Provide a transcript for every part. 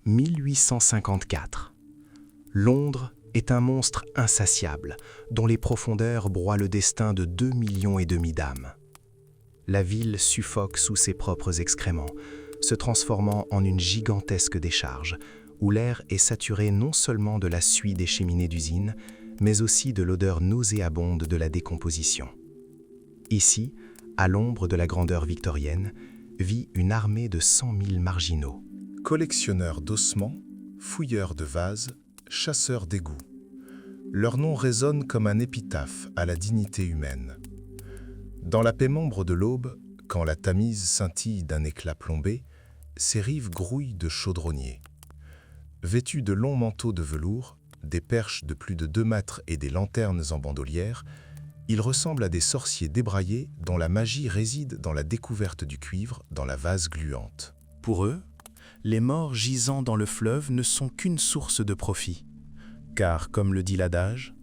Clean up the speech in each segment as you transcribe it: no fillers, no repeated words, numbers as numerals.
1854. Londres est un monstre insatiable, dont les profondeurs broient le destin de 2,5 millions d'âmes. La ville suffoque sous ses propres excréments, se transformant en une gigantesque décharge, où l'air est saturé non seulement de la suie des cheminées d'usines, mais aussi de l'odeur nauséabonde de la décomposition. Ici, à l'ombre de la grandeur victorienne, vit une armée de 100 000 marginaux. Collectionneurs d'ossements, fouilleurs de vases, chasseurs d'égouts. Leur nom résonne comme un épitaphe à la dignité humaine. Dans la pénombre de l'aube, quand la Tamise scintille d'un éclat plombé, ses rives grouillent de chaudronniers. Vêtus de longs manteaux de velours, des perches de plus de 2 mètres et des lanternes en bandolière, ils ressemblent à des sorciers débraillés dont la magie réside dans la découverte du cuivre dans la vase gluante. Pour eux, les morts gisant dans le fleuve ne sont qu'une source de profit. Car, comme le dit l'adage,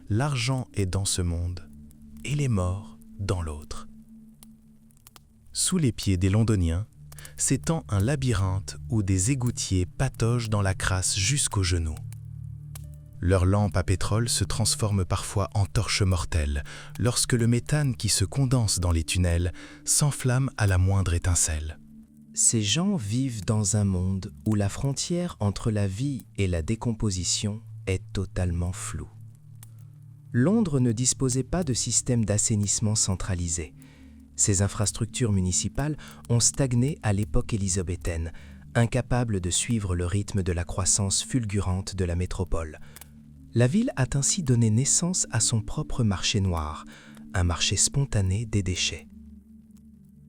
l'argent est dans ce monde et les morts dans l'autre. Sous les pieds des Londoniens s'étend un labyrinthe où des égoutiers pataugent dans la crasse jusqu'aux genoux. Leurs lampes à pétrole se transforment parfois en torches mortelles lorsque le méthane qui se condense dans les tunnels s'enflamme à la moindre étincelle. Ces gens vivent dans un monde où la frontière entre la vie et la décomposition est totalement floue. Londres ne disposait pas de système d'assainissement centralisé. Ses infrastructures municipales ont stagné à l'époque élisabéthaine, incapables de suivre le rythme de la croissance fulgurante de la métropole. La ville a ainsi donné naissance à son propre marché noir, un marché spontané des déchets.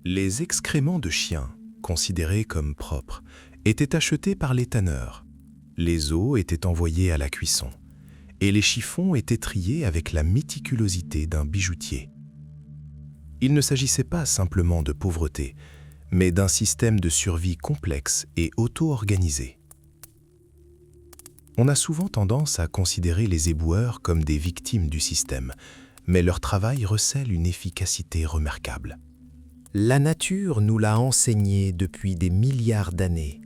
Les excréments de chiens, considérés comme propres, étaient achetés par les tanneurs. Les os étaient envoyés à la cuisson, et les chiffons étaient triés avec la méticulosité d'un bijoutier. Il ne s'agissait pas simplement de pauvreté, mais d'un système de survie complexe et auto-organisé. On a souvent tendance à considérer les éboueurs comme des victimes du système, mais leur travail recèle une efficacité remarquable. La nature nous l'a enseigné depuis des milliards d'années.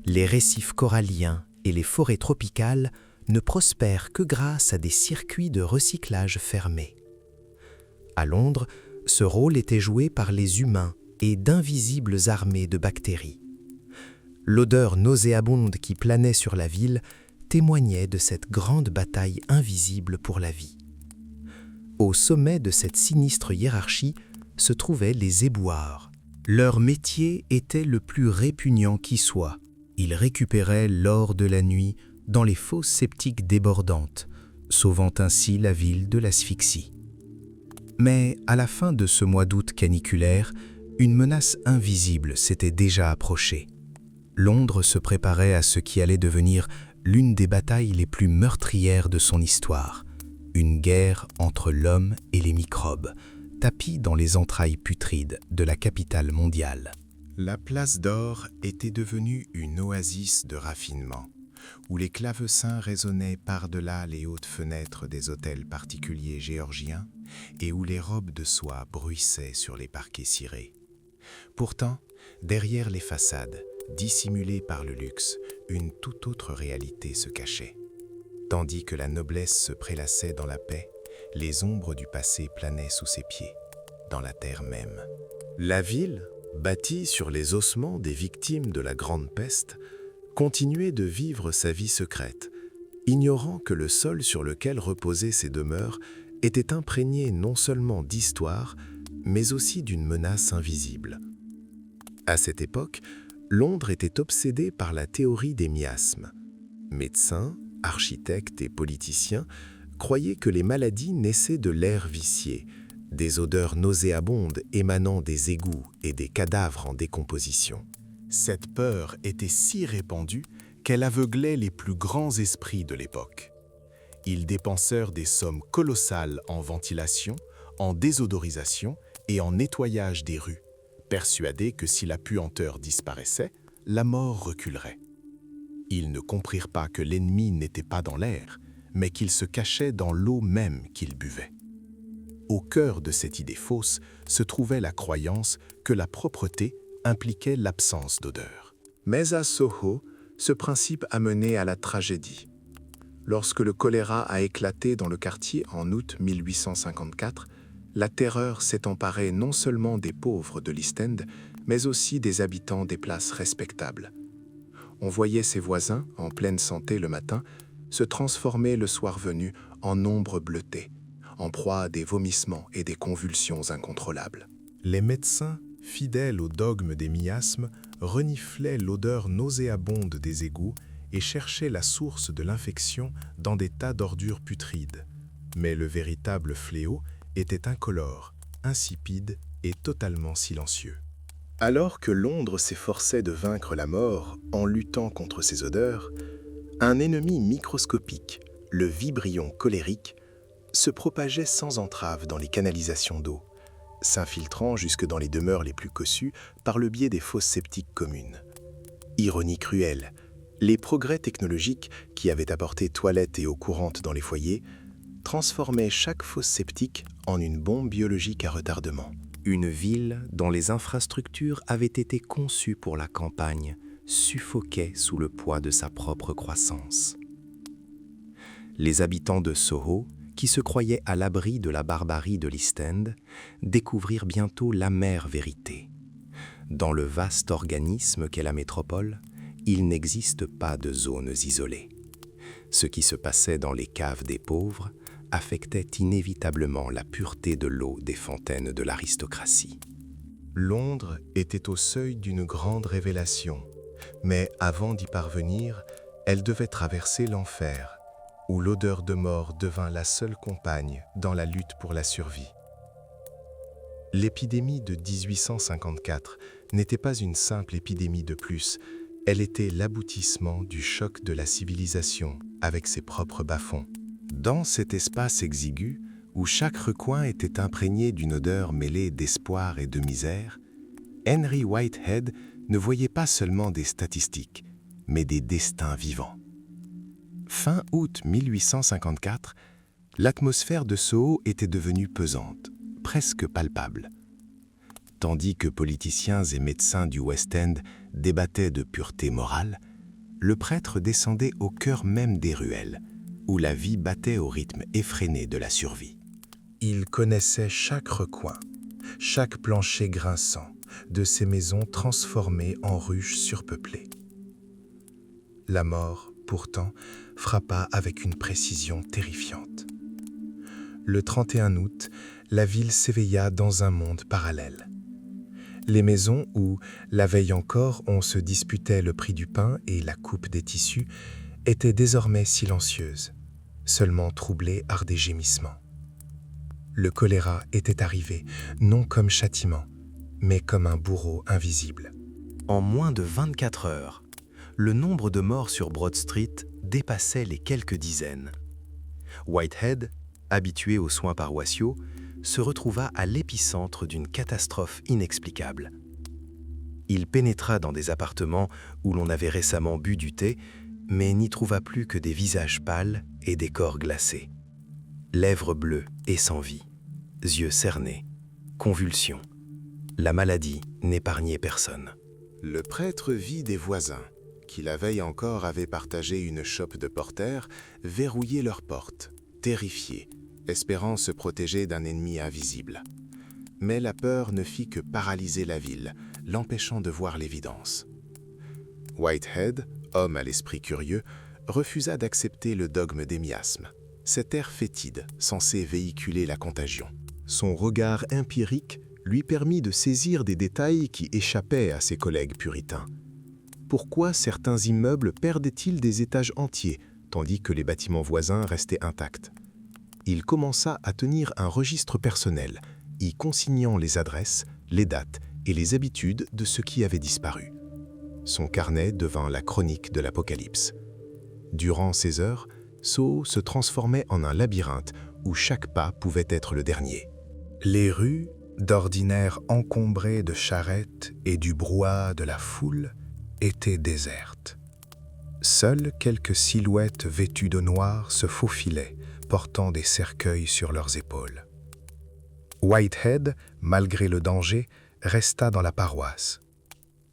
Les récifs coralliens et les forêts tropicales ne prospèrent que grâce à des circuits de recyclage fermés. À Londres, ce rôle était joué par les humains et d'invisibles armées de bactéries. L'odeur nauséabonde qui planait sur la ville témoignait de cette grande bataille invisible pour la vie. Au sommet de cette sinistre hiérarchie se trouvaient les éboueurs. Leur métier était le plus répugnant qui soit. Ils récupéraient l'or de la nuit dans les fosses septiques débordantes, sauvant ainsi la ville de l'asphyxie. Mais à la fin de ce mois d'août caniculaire, une menace invisible s'était déjà approchée. Londres se préparait à ce qui allait devenir l'une des batailles les plus meurtrières de son histoire, une guerre entre l'homme et les microbes, tapis dans les entrailles putrides de la capitale mondiale. La place d'Or était devenue une oasis de raffinement, où les clavecins résonnaient par-delà les hautes fenêtres des hôtels particuliers géorgiens et où les robes de soie bruissaient sur les parquets cirés. Pourtant, derrière les façades, dissimulées par le luxe, une toute autre réalité se cachait. Tandis que la noblesse se prélassait dans la paix, les ombres du passé planaient sous ses pieds, dans la terre même. La ville, bâtie sur les ossements des victimes de la Grande Peste, continuait de vivre sa vie secrète, ignorant que le sol sur lequel reposaient ses demeures était imprégné non seulement d'histoire, mais aussi d'une menace invisible. À cette époque, Londres était obsédée par la théorie des miasmes. Médecins, architectes et politiciens croyaient que les maladies naissaient de l'air vicié, des odeurs nauséabondes émanant des égouts et des cadavres en décomposition. Cette peur était si répandue qu'elle aveuglait les plus grands esprits de l'époque. Ils dépensèrent des sommes colossales en ventilation, en désodorisation et en nettoyage des rues, persuadés que si la puanteur disparaissait, la mort reculerait. Ils ne comprirent pas que l'ennemi n'était pas dans l'air, mais qu'il se cachait dans l'eau même qu'ils buvaient. Au cœur de cette idée fausse se trouvait la croyance que la propreté impliquait l'absence d'odeur. Mais à Soho, Ce principe a mené à la tragédie. Lorsque le choléra a éclaté dans le quartier en août 1854, la terreur s'est emparée non seulement des pauvres de l'East End, mais aussi des habitants des places respectables. On voyait ses voisins, en pleine santé le matin, se transformer le soir venu en ombres bleutées, en proie à des vomissements et des convulsions incontrôlables. Les médecins, fidèles au dogme des miasmes, reniflaient l'odeur nauséabonde des égouts et cherchaient la source de l'infection dans des tas d'ordures putrides. Mais le véritable fléau était incolore, insipide et totalement silencieux. Alors que Londres s'efforçait de vaincre la mort en luttant contre ces odeurs, un ennemi microscopique, le vibrion colérique, se propageait sans entrave dans les canalisations d'eau, s'infiltrant jusque dans les demeures les plus cossues par le biais des fosses septiques communes. Ironie cruelle, les progrès technologiques qui avaient apporté toilettes et eau courante dans les foyers transformaient chaque fosse septique en une bombe biologique à retardement. Une ville dont les infrastructures avaient été conçues pour la campagne suffoquait sous le poids de sa propre croissance. Les habitants de Soho, qui se croyaient à l'abri de la barbarie de l'East End, découvrirent bientôt l'amère vérité. Dans le vaste organisme qu'est la métropole, il n'existe pas de zones isolées. Ce qui se passait dans les caves des pauvres affectait inévitablement la pureté de l'eau des fontaines de l'aristocratie. Londres était au seuil d'une grande révélation, mais avant d'y parvenir, elle devait traverser l'enfer, où l'odeur de mort devint la seule compagne dans la lutte pour la survie. L'épidémie de 1854 n'était pas une simple épidémie de plus, elle était l'aboutissement du choc de la civilisation avec ses propres bas-fonds. Dans cet espace exigu, où chaque recoin était imprégné d'une odeur mêlée d'espoir et de misère, Henry Whitehead ne voyait pas seulement des statistiques, mais des destins vivants. Fin août 1854, l'atmosphère de Soho était devenue pesante, presque palpable. Tandis que politiciens et médecins du West End débattaient de pureté morale, le prêtre descendait au cœur même des ruelles, où la vie battait au rythme effréné de la survie. Il connaissait chaque recoin, chaque plancher grinçant de ces maisons transformées en ruches surpeuplées. La mort, pourtant, frappa avec une précision terrifiante. Le 31 août, la ville s'éveilla dans un monde parallèle. Les maisons où, la veille encore, on se disputait le prix du pain et la coupe des tissus, étaient désormais silencieuses, seulement troublées par des gémissements. Le choléra était arrivé, non comme châtiment, mais comme un bourreau invisible. En moins de 24 heures, le nombre de morts sur Broad Street dépassait les quelques dizaines. Whitehead, habitué aux soins paroissiaux, se retrouva à l'épicentre d'une catastrophe inexplicable. Il pénétra dans des appartements où l'on avait récemment bu du thé, mais n'y trouva plus que des visages pâles et des corps glacés. Lèvres bleues et sans vie, yeux cernés, convulsions. La maladie n'épargnait personne. Le prêtre vit des voisins, qui la veille encore avaient partagé une chope de porter, verrouiller leurs portes, terrifiés, espérant se protéger d'un ennemi invisible. Mais la peur ne fit que paralyser la ville, l'empêchant de voir l'évidence. Whitehead, homme à l'esprit curieux, refusa d'accepter le dogme des miasmes, cet air fétide censé véhiculer la contagion. Son regard empirique lui permit de saisir des détails qui échappaient à ses collègues puritains. Pourquoi certains immeubles perdaient-ils des étages entiers, tandis que les bâtiments voisins restaient intacts? Il commença à tenir un registre personnel, y consignant les adresses, les dates et les habitudes de ceux qui avaient disparu. Son carnet devint la chronique de l'Apocalypse. Durant ces heures, Soho se transformait en un labyrinthe où chaque pas pouvait être le dernier. Les rues, d'ordinaire encombrées de charrettes et du brouhaha de la foule, étaient désertes. Seules quelques silhouettes vêtues de noir se faufilaient, portant des cercueils sur leurs épaules. Whitehead, malgré le danger, resta dans la paroisse.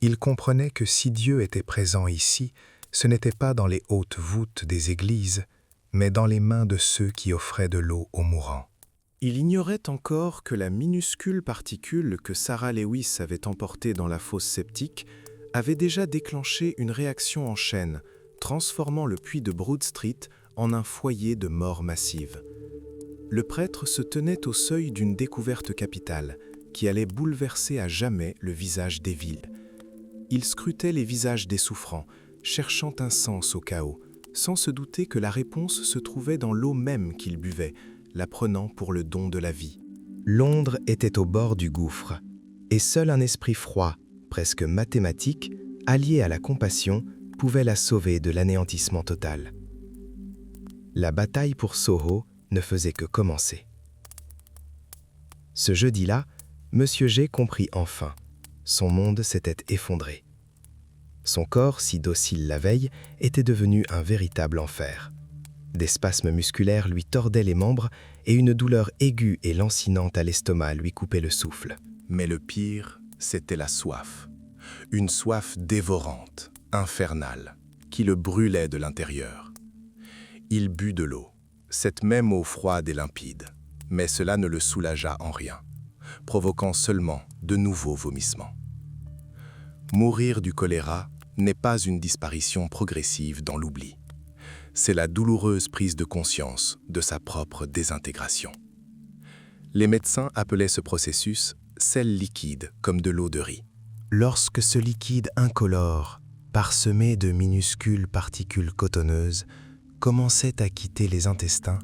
Il comprenait que si Dieu était présent ici, Ce n'était pas dans les hautes voûtes des églises, mais dans les mains de ceux qui offraient de l'eau aux mourants. Il ignorait encore que la minuscule particule que Sarah Lewis avait emportée dans la fosse septique avait déjà déclenché une réaction en chaîne, transformant le puits de Broad Street en un foyer de mort massive. Le prêtre se tenait au seuil d'une découverte capitale qui allait bouleverser à jamais le visage des villes. Il scrutait les visages des souffrants, cherchant un sens au chaos, sans se douter que la réponse se trouvait dans l'eau même qu'il buvait, la prenant pour le don de la vie. Londres était au bord du gouffre, et seul un esprit froid, presque mathématique, allié à la compassion, pouvait la sauver de l'anéantissement total. La bataille pour Soho ne faisait que commencer. Ce jeudi-là, Monsieur G comprit enfin. Son monde s'était effondré. Son corps, si docile la veille, était devenu un véritable enfer. Des spasmes musculaires lui tordaient les membres et une douleur aiguë et lancinante à l'estomac lui coupait le souffle. Mais le pire, c'était la soif. Une soif dévorante, infernale, qui le brûlait de l'intérieur. Il but de l'eau, cette même eau froide et limpide, mais cela ne le soulagea en rien, provoquant seulement de nouveaux vomissements. Mourir du choléra n'est pas une disparition progressive dans l'oubli. C'est la douloureuse prise de conscience de sa propre désintégration. Les médecins appelaient ce processus « sel liquide » comme de l'eau de riz. Lorsque ce liquide incolore, parsemé de minuscules particules cotonneuses, commençait à quitter les intestins,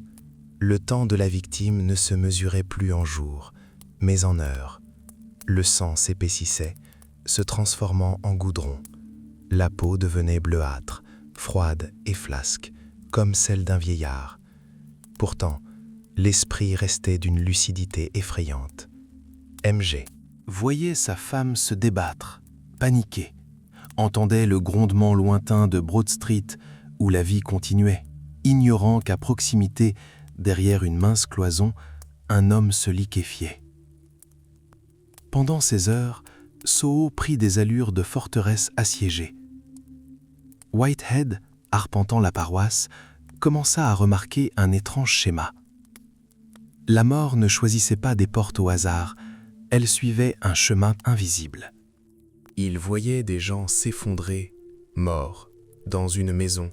le temps de la victime ne se mesurait plus en jours, mais en heures. Le sang s'épaississait, se transformant en goudron. La peau devenait bleuâtre, froide et flasque, comme celle d'un vieillard. Pourtant, l'esprit restait d'une lucidité effrayante. MG voyait sa femme se débattre, paniquer, entendait le grondement lointain de Broad Street où la vie continuait, ignorant qu'à proximité, derrière une mince cloison, un homme se liquéfiait. Pendant ces heures, Soho prit des allures de forteresse assiégée. Whitehead, arpentant la paroisse, commença à remarquer un étrange schéma. La mort ne choisissait pas des portes au hasard, elle suivait un chemin invisible. Il voyait des gens s'effondrer, morts, dans une maison,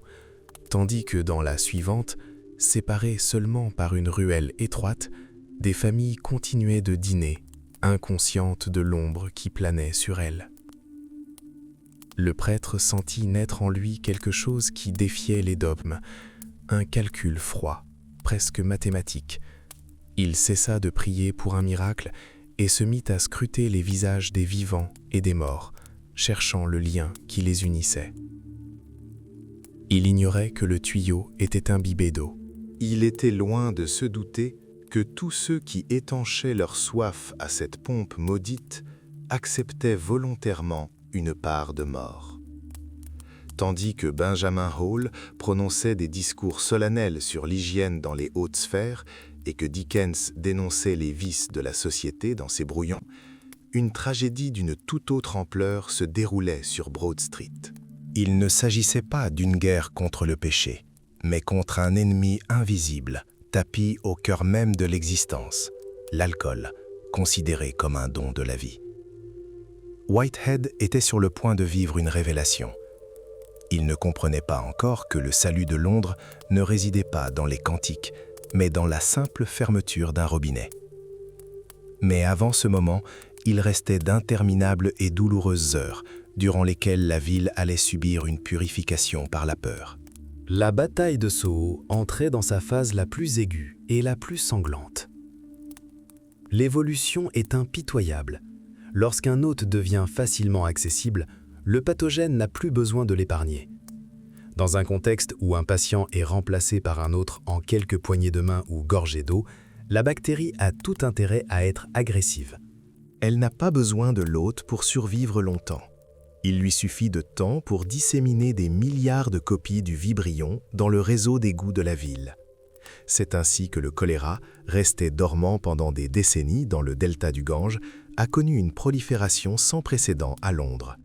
tandis que dans la suivante, séparées seulement par une ruelle étroite, des familles continuaient de dîner, inconscientes de l'ombre qui planait sur elles. Le prêtre sentit naître en lui quelque chose qui défiait les dogmes, un calcul froid, presque mathématique. Il cessa de prier pour un miracle et se mit à scruter les visages des vivants et des morts, cherchant le lien qui les unissait. Il ignorait que le tuyau était imbibé d'eau. Il était loin de se douter que tous ceux qui étanchaient leur soif à cette pompe maudite acceptaient volontairement une part de mort. Tandis que Benjamin Hall prononçait des discours solennels sur l'hygiène dans les hautes sphères et que Dickens dénonçait les vices de la société dans ses brouillons, une tragédie d'une toute autre ampleur se déroulait sur Broad Street. Il ne s'agissait pas d'une guerre contre le péché, mais contre un ennemi invisible, tapi au cœur même de l'existence, l'alcool, considéré comme un don de la vie. Whitehead était sur le point de vivre une révélation. Il ne comprenait pas encore que le salut de Londres ne résidait pas dans les cantiques, mais dans la simple fermeture d'un robinet. Mais avant ce moment, il restait d'interminables et douloureuses heures, durant lesquelles la ville allait subir une purification par la peur. La bataille de Soho entrait dans sa phase la plus aiguë et la plus sanglante. L'évolution est impitoyable. Lorsqu'un hôte devient facilement accessible, le pathogène n'a plus besoin de l'épargner. Dans un contexte où un patient est remplacé par un autre en quelques poignées de main ou gorgées d'eau, la bactérie a tout intérêt à être agressive. Elle n'a pas besoin de l'hôte pour survivre longtemps. Il lui suffit de temps pour disséminer des milliards de copies du vibrion dans le réseau d'égouts de la ville. C'est ainsi que le choléra, resté dormant pendant des décennies dans le delta du Gange, a connu une prolifération sans précédent à Londres.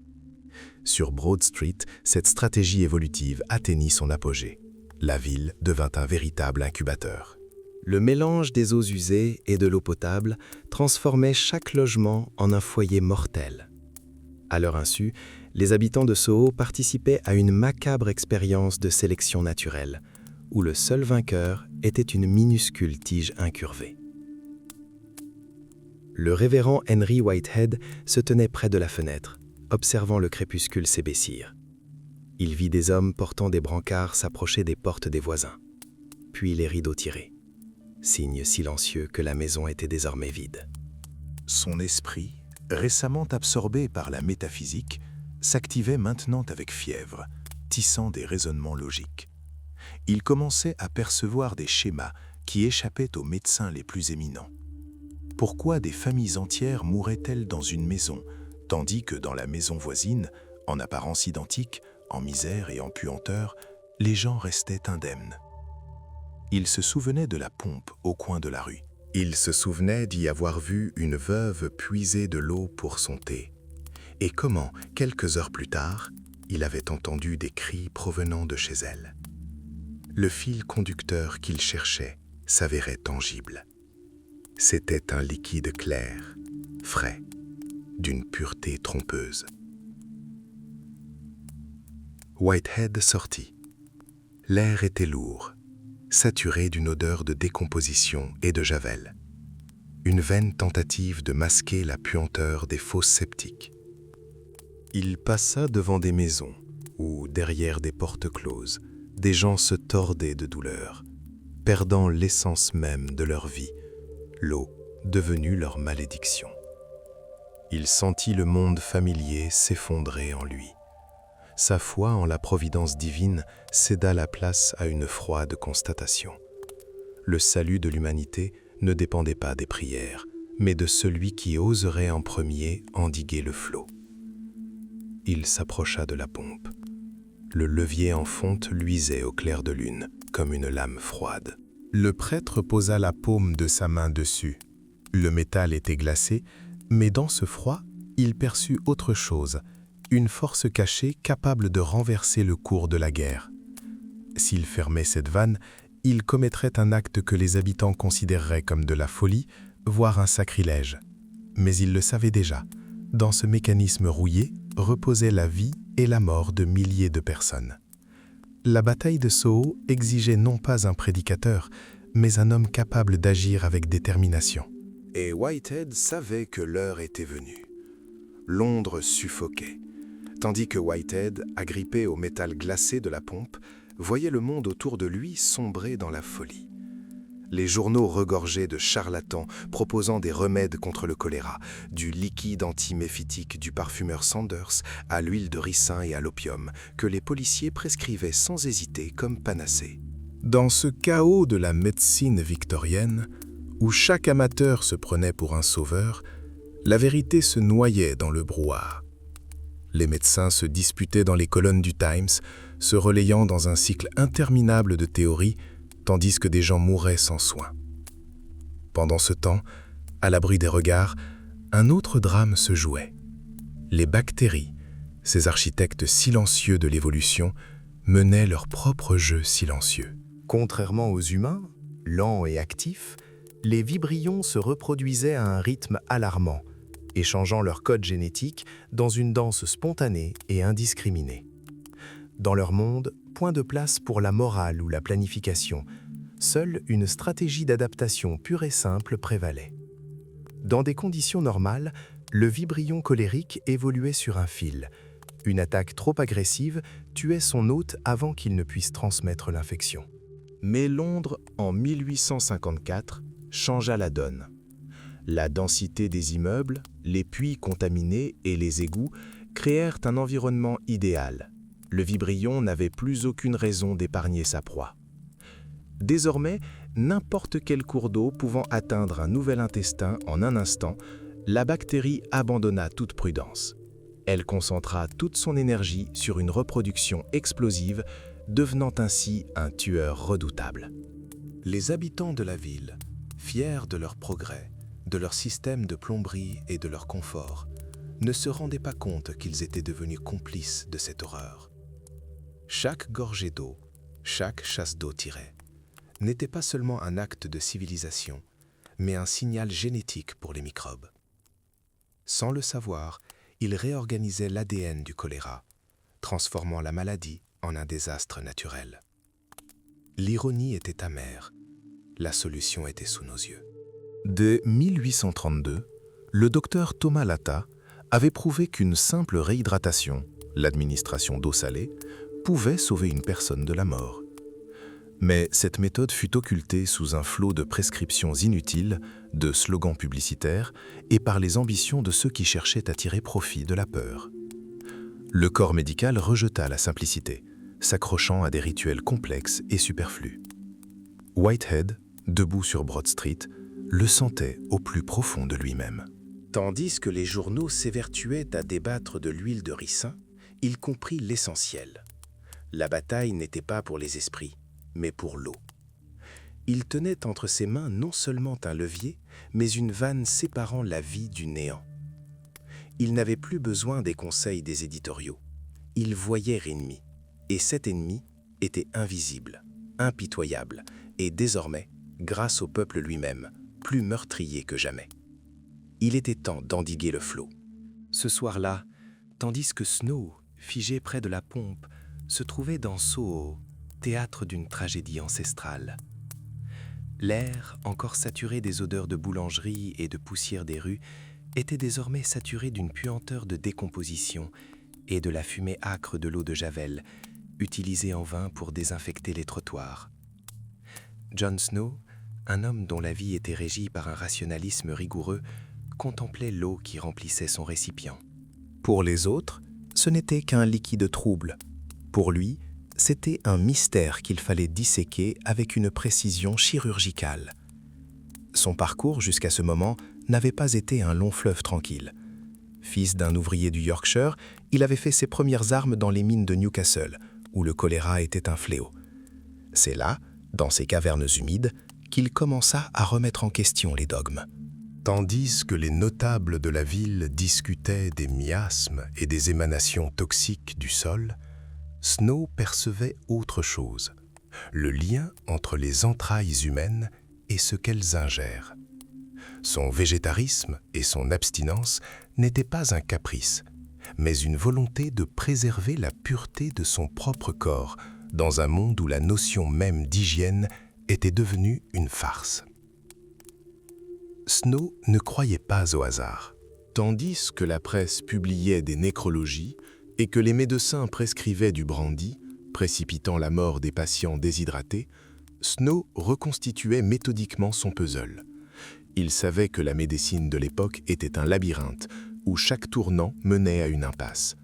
Sur Broad Street, cette stratégie évolutive atteignit son apogée. La ville devint un véritable incubateur. Le mélange des eaux usées et de l'eau potable transformait chaque logement en un foyer mortel. À leur insu, les habitants de Soho participaient à une macabre expérience de sélection naturelle, où le seul vainqueur était une minuscule tige incurvée. Le révérend Henry Whitehead se tenait près de la fenêtre, observant le crépuscule s'épaissir. Il vit des hommes portant des brancards s'approcher des portes des voisins, puis les rideaux tirés, signe silencieux que la maison était désormais vide. Son esprit, récemment absorbé par la métaphysique, s'activait maintenant avec fièvre, tissant des raisonnements logiques. Il commençait à percevoir des schémas qui échappaient aux médecins les plus éminents. Pourquoi des familles entières mouraient-elles dans une maison, tandis que dans la maison voisine, en apparence identique, en misère et en puanteur, les gens restaient indemnes? Il se souvenait de la pompe au coin de la rue. Il se souvenait d'y avoir vu une veuve puiser de l'eau pour son thé. Et comment, quelques heures plus tard, il avait entendu des cris provenant de chez elle. Le fil conducteur qu'il cherchait s'avérait tangible. C'était un liquide clair, frais, d'une pureté trompeuse. Whitehead sortit. L'air était lourd, saturé d'une odeur de décomposition et de javel. Une vaine tentative de masquer la puanteur des fosses sceptiques. Il passa devant des maisons où, derrière des portes closes, des gens se tordaient de douleur, perdant l'essence même de leur vie, l'eau devenue leur malédiction. Il sentit le monde familier s'effondrer en lui. Sa foi en la providence divine céda la place à une froide constatation. Le salut de l'humanité ne dépendait pas des prières, mais de celui qui oserait en premier endiguer le flot. Il s'approcha de la pompe. Le levier en fonte luisait au clair de lune, comme une lame froide. Le prêtre posa la paume de sa main dessus. Le métal était glacé, mais dans ce froid, il perçut autre chose, une force cachée capable de renverser le cours de la guerre. S'il fermait cette vanne, il commettrait un acte que les habitants considéreraient comme de la folie, voire un sacrilège. Mais il le savait déjà. Dans ce mécanisme rouillé reposait la vie et la mort de milliers de personnes. La bataille de Soho exigeait non pas un prédicateur, mais un homme capable d'agir avec détermination. Et Whitehead savait que l'heure était venue. Londres suffoquait, tandis que Whitehead, agrippé au métal glacé de la pompe, voyait le monde autour de lui sombrer dans la folie. Les journaux regorgeaient de charlatans proposant des remèdes contre le choléra, du liquide antiméphitique du parfumeur Sanders à l'huile de ricin et à l'opium, que les policiers prescrivaient sans hésiter comme panacée. Dans ce chaos de la médecine victorienne, où chaque amateur se prenait pour un sauveur, la vérité se noyait dans le brouhaha. Les médecins se disputaient dans les colonnes du Times, se relayant dans un cycle interminable de théories, tandis que des gens mouraient sans soin. Pendant ce temps, à l'abri des regards, un autre drame se jouait. Les bactéries, ces architectes silencieux de l'évolution, menaient leur propre jeu silencieux. Contrairement aux humains, lents et actifs, les vibrions se reproduisaient à un rythme alarmant, échangeant leur code génétique dans une danse spontanée et indiscriminée. Dans leur monde, point de place pour la morale ou la planification. Seule une stratégie d'adaptation pure et simple prévalait. Dans des conditions normales, le vibrion colérique évoluait sur un fil. Une attaque trop agressive tuait son hôte avant qu'il ne puisse transmettre l'infection. Mais Londres, en 1854, changea la donne. La densité des immeubles, les puits contaminés et les égouts créèrent un environnement idéal. Le vibrion n'avait plus aucune raison d'épargner sa proie. Désormais, n'importe quel cours d'eau pouvant atteindre un nouvel intestin en un instant, la bactérie abandonna toute prudence. Elle concentra toute son énergie sur une reproduction explosive, devenant ainsi un tueur redoutable. Les habitants de la ville, fiers de leur progrès, de leur système de plomberie et de leur confort, ne se rendaient pas compte qu'ils étaient devenus complices de cette horreur. Chaque gorgée d'eau, chaque chasse d'eau tirée, n'était pas seulement un acte de civilisation, mais un signal génétique pour les microbes. Sans le savoir, ils réorganisaient l'ADN du choléra, transformant la maladie en un désastre naturel. L'ironie était amère. La solution était sous nos yeux. Dès 1832, le docteur Thomas Latta avait prouvé qu'une simple réhydratation, l'administration d'eau salée, pouvait sauver une personne de la mort. Mais cette méthode fut occultée sous un flot de prescriptions inutiles, de slogans publicitaires et par les ambitions de ceux qui cherchaient à tirer profit de la peur. Le corps médical rejeta la simplicité, s'accrochant à des rituels complexes et superflus. Whitehead, debout sur Broad Street, le sentait au plus profond de lui-même. Tandis que les journaux s'évertuaient à débattre de l'huile de ricin, il comprit l'essentiel. La bataille n'était pas pour les esprits, mais pour l'eau. Il tenait entre ses mains non seulement un levier, mais une vanne séparant la vie du néant. Il n'avait plus besoin des conseils des éditoriaux. Il voyait l'ennemi, et cet ennemi était invisible, impitoyable, et désormais, grâce au peuple lui-même, plus meurtrier que jamais. Il était temps d'endiguer le flot. Ce soir-là, tandis que Snow, figé près de la pompe, se trouvait dans Soho, théâtre d'une tragédie ancestrale. L'air, encore saturé des odeurs de boulangerie et de poussière des rues, était désormais saturé d'une puanteur de décomposition et de la fumée âcre de l'eau de Javel, utilisée en vain pour désinfecter les trottoirs. John Snow, un homme dont la vie était régie par un rationalisme rigoureux, contemplait l'eau qui remplissait son récipient. Pour les autres, ce n'était qu'un liquide trouble. Pour lui, c'était un mystère qu'il fallait disséquer avec une précision chirurgicale. Son parcours jusqu'à ce moment n'avait pas été un long fleuve tranquille. Fils d'un ouvrier du Yorkshire, il avait fait ses premières armes dans les mines de Newcastle, où le choléra était un fléau. C'est là, dans ces cavernes humides, qu'il commença à remettre en question les dogmes. Tandis que les notables de la ville discutaient des miasmes et des émanations toxiques du sol, Snow percevait autre chose, le lien entre les entrailles humaines et ce qu'elles ingèrent. Son végétarisme et son abstinence n'étaient pas un caprice, mais une volonté de préserver la pureté de son propre corps dans un monde où la notion même d'hygiène était devenue une farce. Snow ne croyait pas au hasard. Tandis que la presse publiait des nécrologies et que les médecins prescrivaient du brandy, précipitant la mort des patients déshydratés, Snow reconstituait méthodiquement son puzzle. Il savait que la médecine de l'époque était un labyrinthe où chaque tournant menait à une impasse.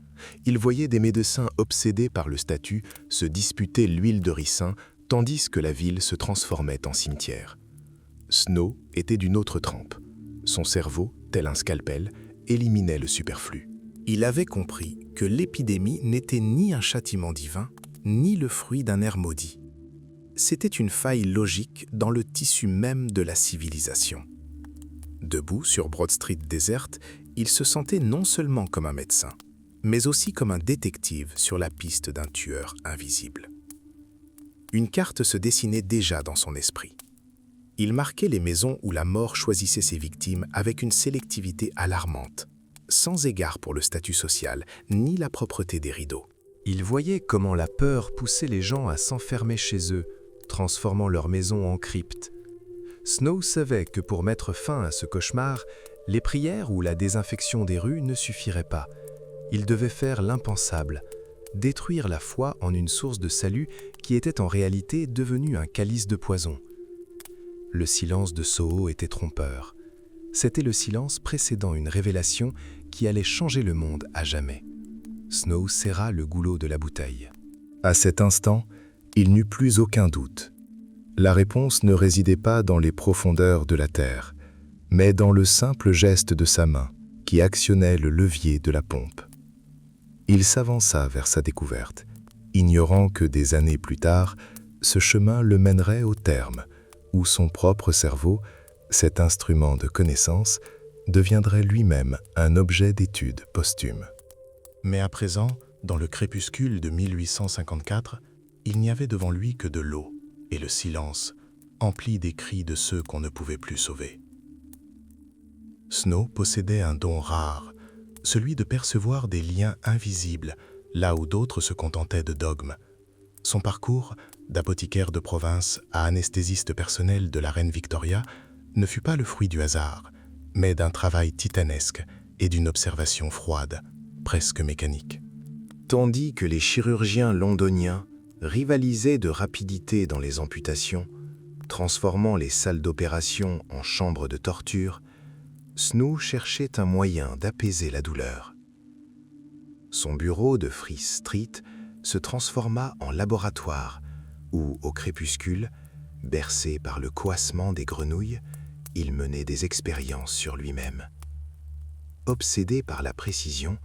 Il voyait des médecins obsédés par le statut se disputer l'huile de ricin tandis que la ville se transformait en cimetière. Snow était d'une autre trempe. Son cerveau, tel un scalpel, éliminait le superflu. Il avait compris que l'épidémie n'était ni un châtiment divin, ni le fruit d'un air maudit. C'était une faille logique dans le tissu même de la civilisation. Debout sur Broad Street déserte, il se sentait non seulement comme un médecin, mais aussi comme un détective sur la piste d'un tueur invisible. Une carte se dessinait déjà dans son esprit. Il marquait les maisons où la mort choisissait ses victimes avec une sélectivité alarmante, sans égard pour le statut social ni la propreté des rideaux. Il voyait comment la peur poussait les gens à s'enfermer chez eux, transformant leur maison en crypte. Snow savait que pour mettre fin à ce cauchemar, les prières ou la désinfection des rues ne suffiraient pas. Il devait faire l'impensable, détruire la foi en une source de salut qui était en réalité devenue un calice de poison. Le silence de Soho était trompeur. C'était le silence précédant une révélation qui allait changer le monde à jamais. Snow serra le goulot de la bouteille. À cet instant, il n'eut plus aucun doute. La réponse ne résidait pas dans les profondeurs de la terre, mais dans le simple geste de sa main qui actionnait le levier de la pompe. Il s'avança vers sa découverte, ignorant que des années plus tard, ce chemin le mènerait au terme, où son propre cerveau, cet instrument de connaissance, deviendrait lui-même un objet d'étude posthume. Mais à présent, dans le crépuscule de 1854, il n'y avait devant lui que de l'eau et le silence, empli des cris de ceux qu'on ne pouvait plus sauver. Snow possédait un don rare, celui de percevoir des liens invisibles là où d'autres se contentaient de dogmes. Son parcours, d'apothicaire de province à anesthésiste personnel de la reine Victoria, ne fut pas le fruit du hasard, mais d'un travail titanesque et d'une observation froide, presque mécanique. Tandis que les chirurgiens londoniens rivalisaient de rapidité dans les amputations, transformant les salles d'opération en chambres de torture, Snow cherchait un moyen d'apaiser la douleur. Son bureau de Friess Street se transforma en laboratoire où, au crépuscule, bercé par le coassement des grenouilles, il menait des expériences sur lui-même. Obsédé par la précision,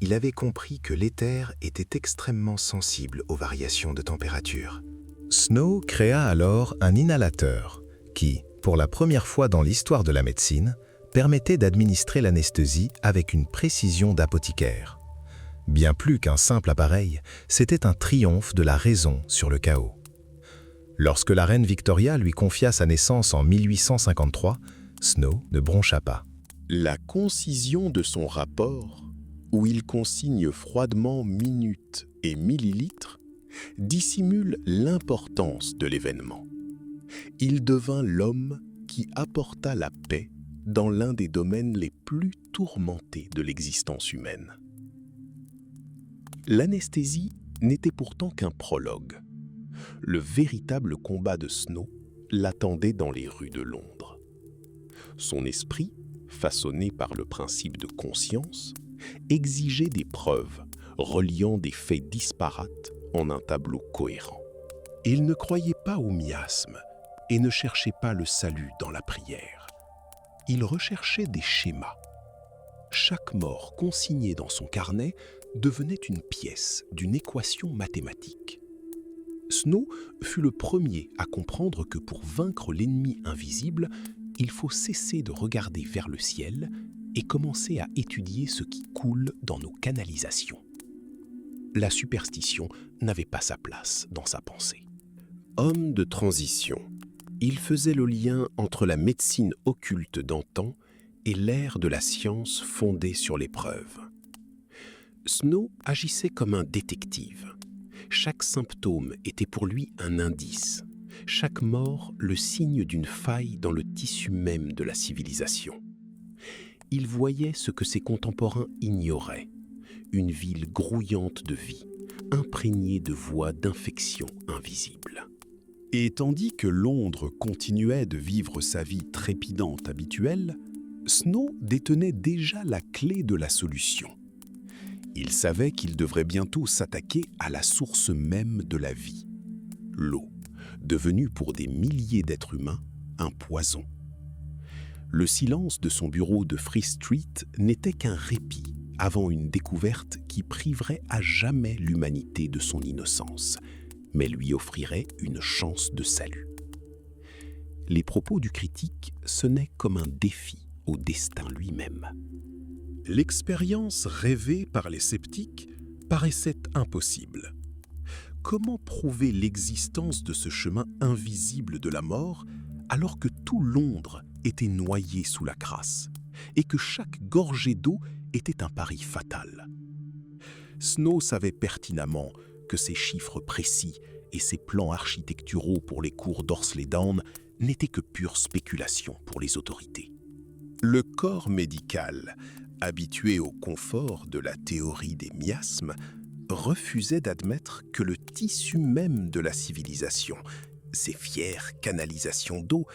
il avait compris que l'éther était extrêmement sensible aux variations de température. Snow créa alors un inhalateur qui, pour la première fois dans l'histoire de la médecine, permettait d'administrer l'anesthésie avec une précision d'apothicaire. Bien plus qu'un simple appareil, c'était un triomphe de la raison sur le chaos. Lorsque la reine Victoria lui confia sa naissance en 1853, Snow ne broncha pas. La concision de son rapport, où il consigne froidement minutes et millilitres, dissimule l'importance de l'événement. Il devint l'homme qui apporta la paix dans l'un des domaines les plus tourmentés de l'existence humaine. L'anesthésie n'était pourtant qu'un prologue. Le véritable combat de Snow l'attendait dans les rues de Londres. Son esprit, façonné par le principe de conscience, exigeait des preuves reliant des faits disparates en un tableau cohérent. Il ne croyait pas au miasme et ne cherchait pas le salut dans la prière. Il recherchait des schémas. Chaque mort consignée dans son carnet devenait une pièce d'une équation mathématique. Snow fut le premier à comprendre que pour vaincre l'ennemi invisible, il faut cesser de regarder vers le ciel et commencer à étudier ce qui coule dans nos canalisations. La superstition n'avait pas sa place dans sa pensée. Homme de transition, il faisait le lien entre la médecine occulte d'antan et l'ère de la science fondée sur les preuves. Snow agissait comme un détective. Chaque symptôme était pour lui un indice, chaque mort le signe d'une faille dans le tissu même de la civilisation. Il voyait ce que ses contemporains ignoraient, une ville grouillante de vie, imprégnée de voies d'infection invisibles. Et tandis que Londres continuait de vivre sa vie trépidante habituelle, Snow détenait déjà la clé de la solution. Il savait qu'il devrait bientôt s'attaquer à la source même de la vie, l'eau, devenue pour des milliers d'êtres humains un poison. Le silence de son bureau de Friess Street n'était qu'un répit avant une découverte qui priverait à jamais l'humanité de son innocence, mais lui offrirait une chance de salut. Les propos du critique sonnaient comme un défi au destin lui-même. L'expérience rêvée par les sceptiques paraissait impossible. Comment prouver l'existence de ce chemin invisible de la mort alors que tout Londres était noyé sous la crasse et que chaque gorgée d'eau était un pari fatal? Snow savait pertinemment que ces chiffres précis et ces plans architecturaux pour les cours d'Horsley Down n'étaient que pure spéculation pour les autorités. Le corps médical, habitué au confort de la théorie des miasmes, refusait d'admettre que le tissu même de la civilisation, ces fières canalisations d'eau,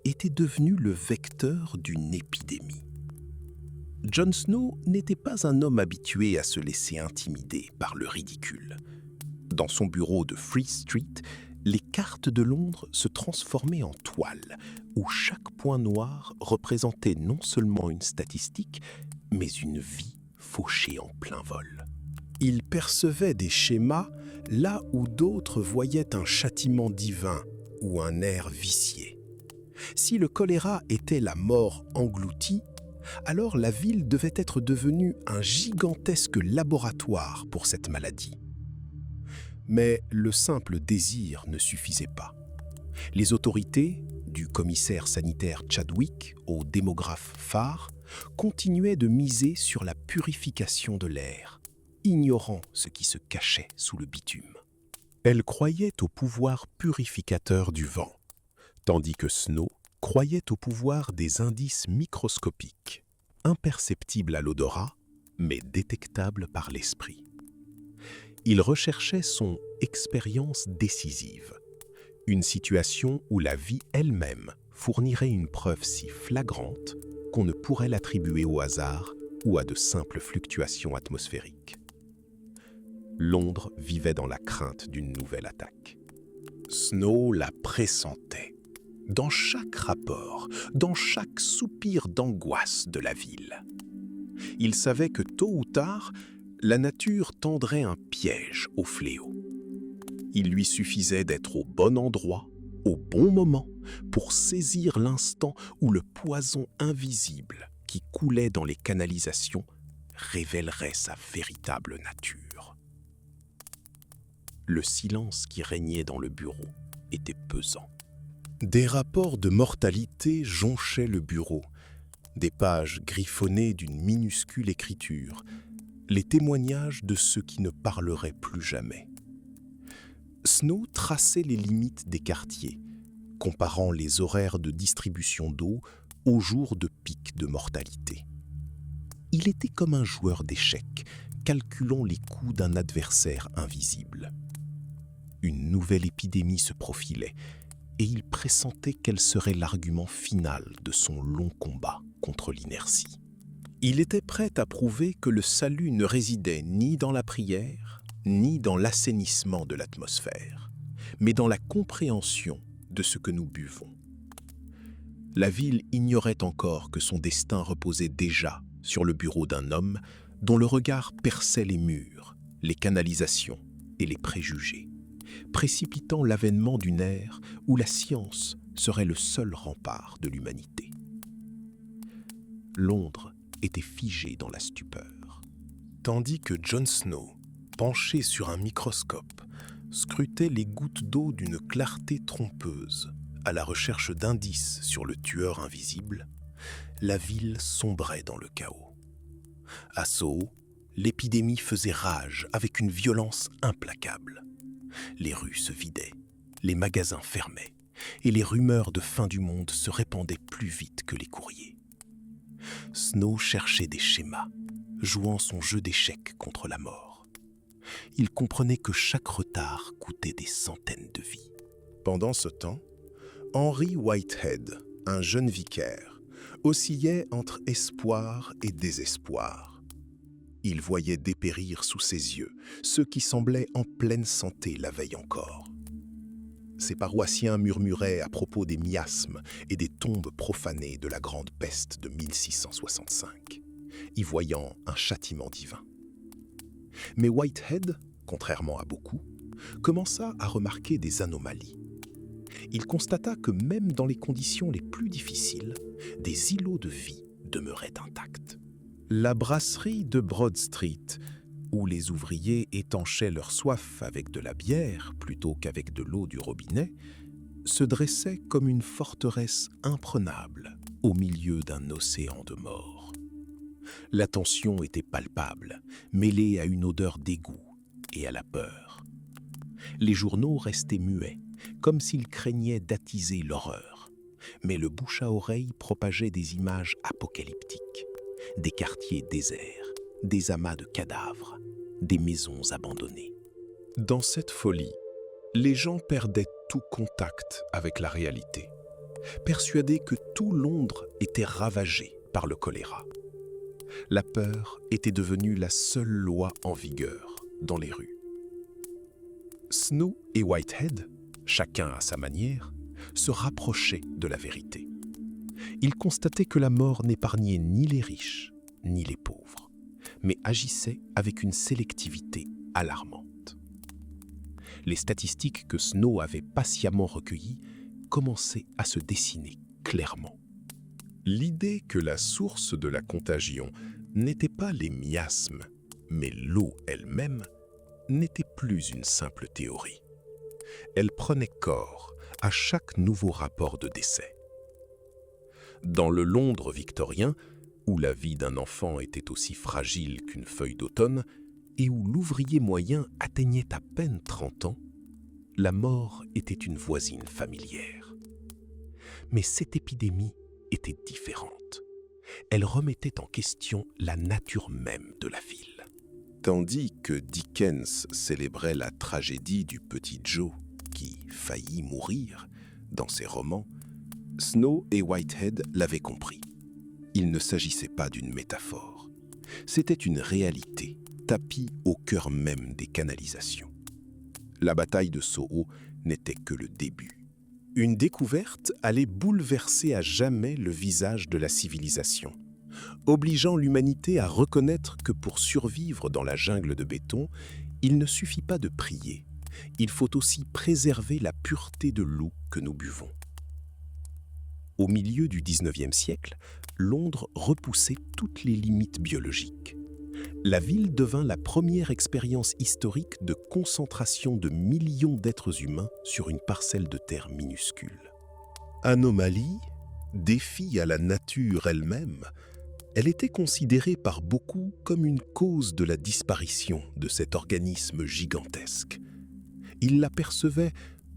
était devenu le vecteur d'une épidémie. John Snow n'était pas un homme habitué à se laisser intimider par le ridicule. Dans son bureau de Friess Street, les cartes de Londres se transformaient en toiles, où chaque point noir représentait non seulement une statistique, mais une vie fauchée en plein vol. Il percevait des schémas là où d'autres voyaient un châtiment divin ou un air vicié. Si le choléra était la mort engloutie, Alors la ville devait être devenue un gigantesque laboratoire pour cette maladie. Mais le simple désir ne suffisait pas. Les autorités, du commissaire sanitaire Chadwick au démographe Farr, continuaient de miser sur la purification de l'air, ignorant ce qui se cachait sous le bitume. Elles croyaient au pouvoir purificateur du vent, tandis que Snow croyait au pouvoir des indices microscopiques, imperceptibles à l'odorat, mais détectables par l'esprit. Il recherchait son expérience décisive, une situation où la vie elle-même fournirait une preuve si flagrante qu'on ne pourrait l'attribuer au hasard ou à de simples fluctuations atmosphériques. Londres vivait dans la crainte d'une nouvelle attaque. Snow la pressentait. Dans chaque rapport, dans chaque soupir d'angoisse de la ville. Il savait que tôt ou tard, la nature tendrait un piège au fléau. Il lui suffisait d'être au bon endroit, au bon moment, pour saisir l'instant où le poison invisible qui coulait dans les canalisations révélerait sa véritable nature. Le silence qui régnait dans le bureau était pesant. Des rapports de mortalité jonchaient le bureau, des pages griffonnées d'une minuscule écriture, les témoignages de ceux qui ne parleraient plus jamais. Snow traçait les limites des quartiers, comparant les horaires de distribution d'eau aux jours de pic de mortalité. Il était comme un joueur d'échecs, calculant les coups d'un adversaire invisible. Une nouvelle épidémie se profilait, et il pressentait quel serait l'argument final de son long combat contre l'inertie. Il était prêt à prouver que le salut ne résidait ni dans la prière, ni dans l'assainissement de l'atmosphère, mais dans la compréhension de ce que nous buvons. La ville ignorait encore que son destin reposait déjà sur le bureau d'un homme dont le regard perçait les murs, les canalisations et les préjugés, précipitant l'avènement d'une ère où la science serait le seul rempart de l'humanité. Londres était figée dans la stupeur, tandis que Jon Snow, penché sur un microscope, scrutait les gouttes d'eau d'une clarté trompeuse à la recherche d'indices sur le tueur invisible, la ville sombrait dans le chaos. À Soho, l'épidémie faisait rage avec une violence implacable. Les rues se vidaient, les magasins fermaient, et les rumeurs de fin du monde se répandaient plus vite que les courriers. Snow cherchait des schémas, jouant son jeu d'échecs contre la mort. Il comprenait que chaque retard coûtait des centaines de vies. Pendant ce temps, Henry Whitehead, un jeune vicaire, oscillait entre espoir et désespoir. Il voyait dépérir sous ses yeux ceux qui semblaient en pleine santé la veille encore. Ses paroissiens murmuraient à propos des miasmes et des tombes profanées de la grande peste de 1665, y voyant un châtiment divin. Mais Whitehead, contrairement à beaucoup, commença à remarquer des anomalies. Il constata que même dans les conditions les plus difficiles, des îlots de vie demeuraient intacts. La brasserie de Broad Street, où les ouvriers étanchaient leur soif avec de la bière plutôt qu'avec de l'eau du robinet, se dressait comme une forteresse imprenable au milieu d'un océan de mort. La tension était palpable, mêlée à une odeur d'égout et à la peur. Les journaux restaient muets, comme s'ils craignaient d'attiser l'horreur, mais le bouche à oreille propageait des images apocalyptiques, des quartiers déserts, des amas de cadavres, des maisons abandonnées. Dans cette folie, les gens perdaient tout contact avec la réalité, persuadés que tout Londres était ravagé par le choléra. La peur était devenue la seule loi en vigueur dans les rues. Snow et Whitehead, chacun à sa manière, se rapprochaient de la vérité. Ils constataient que la mort n'épargnait ni les riches, ni les pauvres, mais agissait avec une sélectivité alarmante. Les statistiques que Snow avait patiemment recueillies commençaient à se dessiner clairement. L'idée que la source de la contagion n'était pas les miasmes, mais l'eau elle-même, n'était plus une simple théorie. Elle prenait corps à chaque nouveau rapport de décès. Dans le Londres victorien, où la vie d'un enfant était aussi fragile qu'une feuille d'automne et où l'ouvrier moyen atteignait à peine 30 ans, la mort était une voisine familière. Mais cette épidémie était différente. Elle remettait en question la nature même de la ville. Tandis que Dickens célébrait la tragédie du petit Joe qui faillit mourir dans ses romans, Snow et Whitehead l'avaient compris. Il ne s'agissait pas d'une métaphore. C'était une réalité, tapie au cœur même des canalisations. La bataille de Soho n'était que le début. Une découverte allait bouleverser à jamais le visage de la civilisation, obligeant l'humanité à reconnaître que pour survivre dans la jungle de béton, il ne suffit pas de prier, il faut aussi préserver la pureté de l'eau que nous buvons. Au milieu du XIXe siècle, Londres repoussait toutes les limites biologiques. La ville devint la première expérience historique de concentration de millions d'êtres humains sur une parcelle de terre minuscule. Anomalie, défi à la nature elle-même, elle était considérée par beaucoup comme une cause de la disparition de cet organisme gigantesque. Ils la percevaient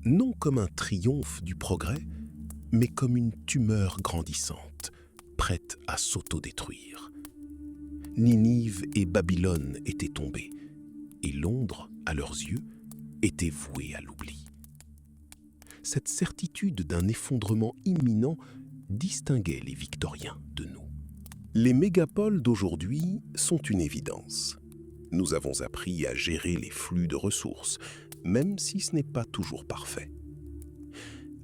non comme un triomphe du progrès, mais comme une tumeur grandissante, prête à s'autodétruire. Ninive et Babylone étaient tombées, et Londres, à leurs yeux, était vouée à l'oubli. Cette certitude d'un effondrement imminent distinguait les Victoriens de nous. Les mégapoles d'aujourd'hui sont une évidence. Nous avons appris à gérer les flux de ressources, même si ce n'est pas toujours parfait.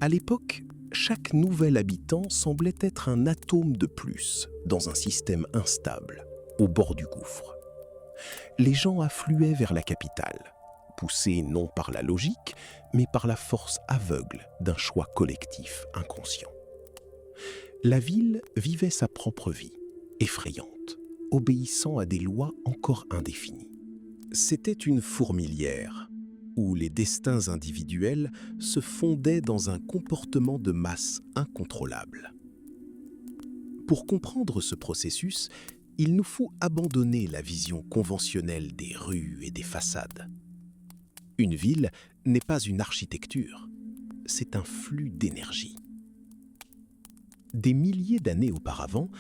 À l'époque, chaque nouvel habitant semblait être un atome de plus dans un système instable, au bord du gouffre. Les gens affluaient vers la capitale, poussés non par la logique, mais par la force aveugle d'un choix collectif inconscient. La ville vivait sa propre vie, effrayante, obéissant à des lois encore indéfinies. C'était une fourmilière, où les destins individuels se fondaient dans un comportement de masse incontrôlable. Pour comprendre ce processus, il nous faut abandonner la vision conventionnelle des rues et des façades. Une ville n'est pas une architecture, c'est un flux d'énergie. Des milliers d'années auparavant,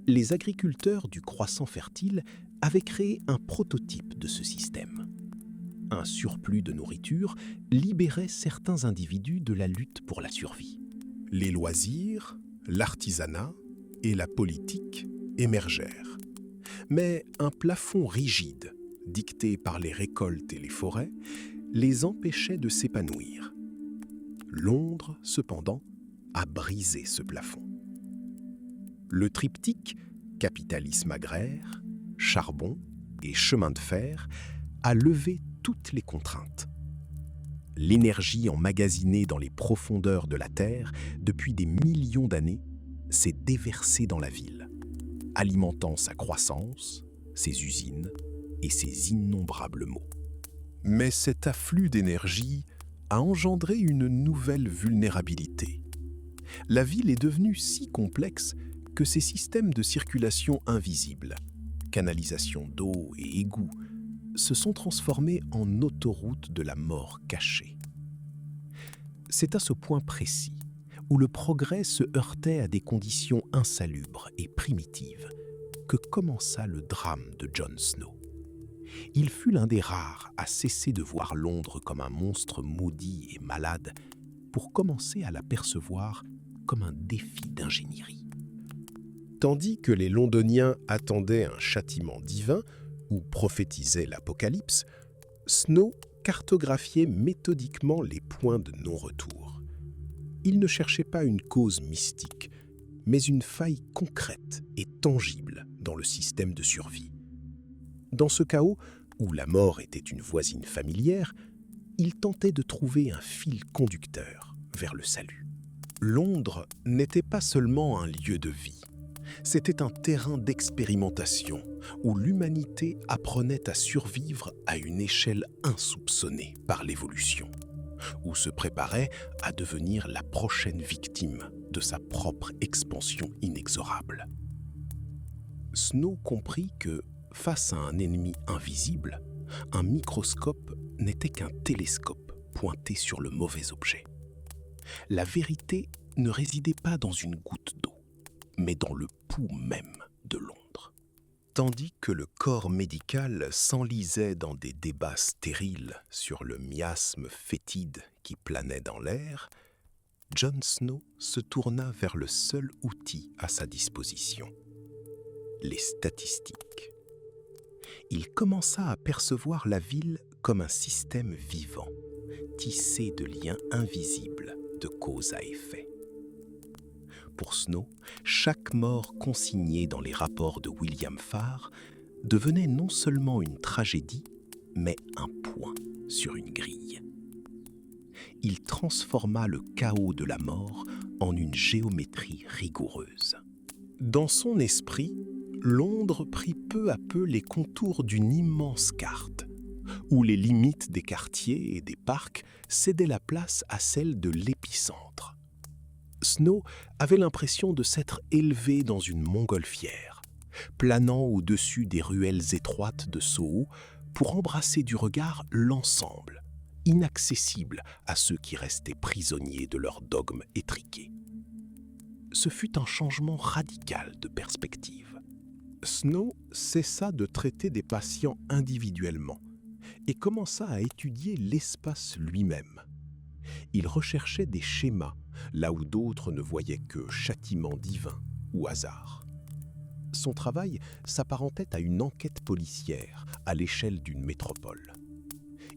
les agriculteurs du croissant fertile avaient créé un prototype de ce système. Un surplus de nourriture libérait certains individus de la lutte pour la survie. Les loisirs, l'artisanat et la politique émergèrent. Mais un plafond rigide, dicté par les récoltes et les forêts, les empêchait de s'épanouir. Londres, cependant, a brisé ce plafond. Le triptyque capitalisme agraire, charbon et chemin de fer a levé toutes les contraintes. L'énergie emmagasinée dans les profondeurs de la Terre depuis des millions d'années s'est déversée dans la ville, alimentant sa croissance, ses usines et ses innombrables maux. Mais cet afflux d'énergie a engendré une nouvelle vulnérabilité. La ville est devenue si complexe que ses systèmes de circulation invisibles, canalisation d'eau et égouts, se sont transformés en autoroutes de la mort cachée. C'est à ce point précis, où le progrès se heurtait à des conditions insalubres et primitives, que commença le drame de Jon Snow. Il fut l'un des rares à cesser de voir Londres comme un monstre maudit et malade, pour commencer à l'apercevoir comme un défi d'ingénierie. Tandis que les Londoniens attendaient un châtiment divin ou prophétisaient l'apocalypse, Snow cartographiait méthodiquement les points de non-retour. Il ne cherchait pas une cause mystique, mais une faille concrète et tangible dans le système de survie. Dans ce chaos, où la mort était une voisine familière, il tentait de trouver un fil conducteur vers le salut. Londres n'était pas seulement un lieu de vie, C'était un terrain d'expérimentation où l'humanité apprenait à survivre à une échelle insoupçonnée par l'évolution, où se préparait à devenir la prochaine victime de sa propre expansion inexorable. Snow comprit que, face à un ennemi invisible, un microscope n'était qu'un télescope pointé sur le mauvais objet. La vérité ne résidait pas dans une goutte d'eau, mais dans le pouls même de Londres. Tandis que le corps médical s'enlisait dans des débats stériles sur le miasme fétide qui planait dans l'air, Jon Snow se tourna vers le seul outil à sa disposition, les statistiques. Il commença à percevoir la ville comme un système vivant, tissé de liens invisibles de cause à effet. Pour Snow, chaque mort consignée dans les rapports de William Farr devenait non seulement une tragédie, mais un point sur une grille. Il transforma le chaos de la mort en une géométrie rigoureuse. Dans son esprit, Londres prit peu à peu les contours d'une immense carte, où les limites des quartiers et des parcs cédaient la place à celles de l'épicentre. Snow avait l'impression de s'être élevé dans une montgolfière, planant au-dessus des ruelles étroites de Soho pour embrasser du regard l'ensemble, inaccessible à ceux qui restaient prisonniers de leurs dogmes étriqués. Ce fut un changement radical de perspective. Snow cessa de traiter des patients individuellement et commença à étudier l'espace lui-même. Il recherchait des schémas là où d'autres ne voyaient que châtiment divin ou hasard. Son travail s'apparentait à une enquête policière à l'échelle d'une métropole.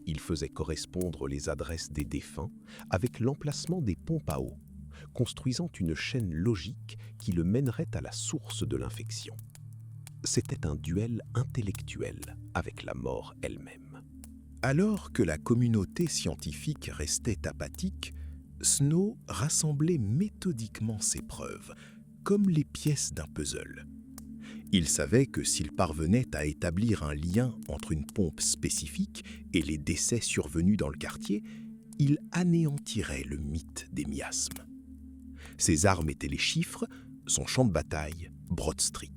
Il faisait correspondre les adresses des défunts avec l'emplacement des pompes à eau, construisant une chaîne logique qui le mènerait à la source de l'infection. C'était un duel intellectuel avec la mort elle-même. Alors que la communauté scientifique restait apathique, Snow rassemblait méthodiquement ses preuves, comme les pièces d'un puzzle. Il savait que s'il parvenait à établir un lien entre une pompe spécifique et les décès survenus dans le quartier, il anéantirait le mythe des miasmes. Ses armes étaient les chiffres, son champ de bataille, Broad Street.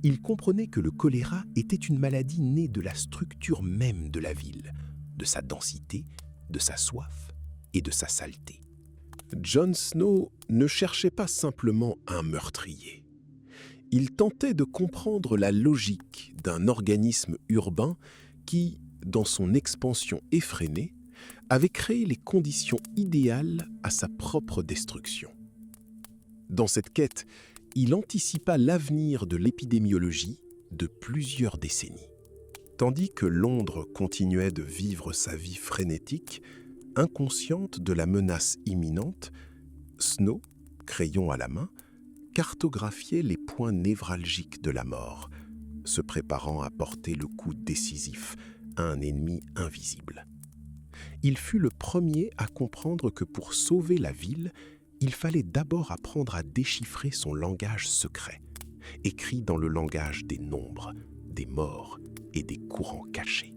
Il comprenait que le choléra était une maladie née de la structure même de la ville, de sa densité, de sa soif et de sa saleté. Jon Snow ne cherchait pas simplement un meurtrier. Il tentait de comprendre la logique d'un organisme urbain qui, dans son expansion effrénée, avait créé les conditions idéales à sa propre destruction. Dans cette quête, il anticipa l'avenir de l'épidémiologie de plusieurs décennies. Tandis que Londres continuait de vivre sa vie frénétique, inconsciente de la menace imminente, Snow, crayon à la main, cartographiait les points névralgiques de la mort, se préparant à porter le coup décisif à un ennemi invisible. Il fut le premier à comprendre que pour sauver la ville, il fallait d'abord apprendre à déchiffrer son langage secret, écrit dans le langage des nombres, des morts et des courants cachés.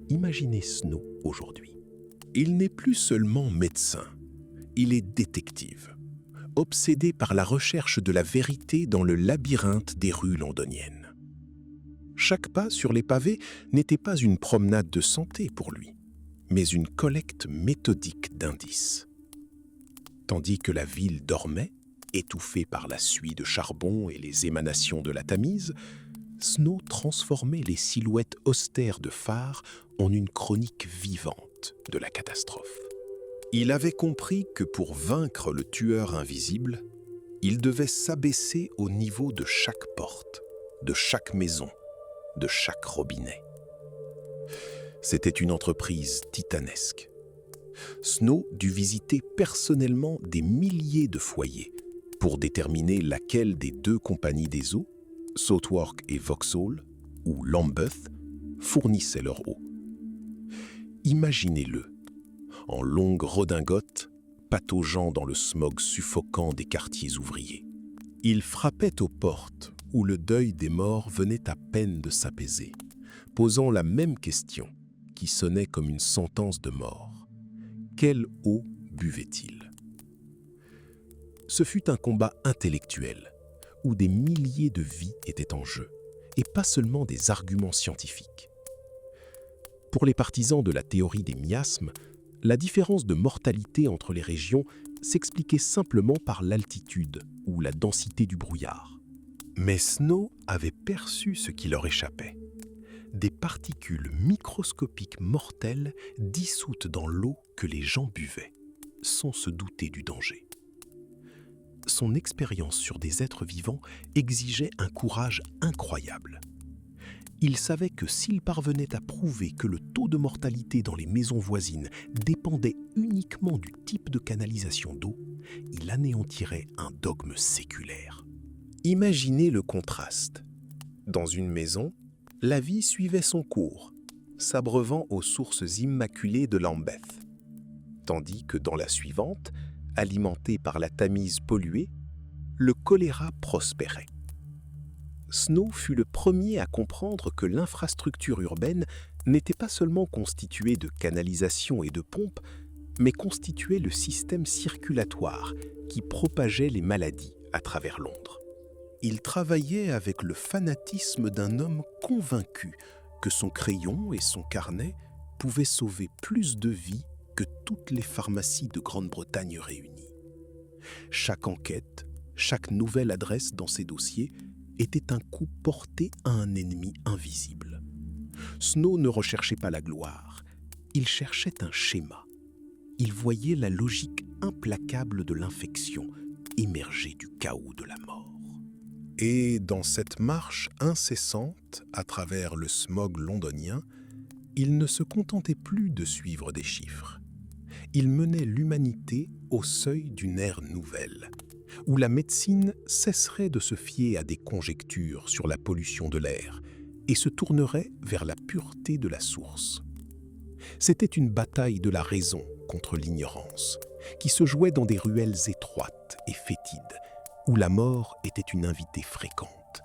Imaginez Snow aujourd'hui. Il n'est plus seulement médecin, il est détective, obsédé par la recherche de la vérité dans le labyrinthe des rues londoniennes. Chaque pas sur les pavés n'était pas une promenade de santé pour lui, mais une collecte méthodique d'indices. Tandis que la ville dormait, étouffée par la suie de charbon et les émanations de la Tamise, Snow transformait les silhouettes austères de Farr en une chronique vivante de la catastrophe. Il avait compris que pour vaincre le tueur invisible, il devait s'abaisser au niveau de chaque porte, de chaque maison, de chaque robinet. C'était une entreprise titanesque. Snow dut visiter personnellement des milliers de foyers pour déterminer laquelle des deux compagnies des eaux, Southwark et Vauxhall, ou Lambeth, fournissait leur eau. Imaginez-le, en longue redingote, pataugeant dans le smog suffocant des quartiers ouvriers. Il frappait aux portes où le deuil des morts venait à peine de s'apaiser, posant la même question qui sonnait comme une sentence de mort. Quelle eau buvait-il ? Ce fut un combat intellectuel où des milliers de vies étaient en jeu, et pas seulement des arguments scientifiques. Pour les partisans de la théorie des miasmes, la différence de mortalité entre les régions s'expliquait simplement par l'altitude ou la densité du brouillard. Mais Snow avait perçu ce qui leur échappait. Des particules microscopiques mortelles dissoutes dans l'eau que les gens buvaient, sans se douter du danger. Son expérience sur des êtres vivants exigeait un courage incroyable. Il savait que s'il parvenait à prouver que le taux de mortalité dans les maisons voisines dépendait uniquement du type de canalisation d'eau, il anéantirait un dogme séculaire. Imaginez le contraste. Dans une maison, la vie suivait son cours, s'abreuvant aux sources immaculées de Lambeth, tandis que dans la suivante, alimentée par la Tamise polluée, le choléra prospérait. Snow fut le premier à comprendre que l'infrastructure urbaine n'était pas seulement constituée de canalisations et de pompes, mais constituait le système circulatoire qui propageait les maladies à travers Londres. Il travaillait avec le fanatisme d'un homme convaincu que son crayon et son carnet pouvaient sauver plus de vies que toutes les pharmacies de Grande-Bretagne réunies. Chaque enquête, chaque nouvelle adresse dans ses dossiers était un coup porté à un ennemi invisible. Snow ne recherchait pas la gloire, il cherchait un schéma. Il voyait la logique implacable de l'infection émerger du chaos de la mort. Et dans cette marche incessante à travers le smog londonien, il ne se contentait plus de suivre des chiffres. Il menait l'humanité au seuil d'une ère nouvelle, où la médecine cesserait de se fier à des conjectures sur la pollution de l'air et se tournerait vers la pureté de la source. C'était une bataille de la raison contre l'ignorance, qui se jouait dans des ruelles étroites et fétides, où la mort était une invitée fréquente.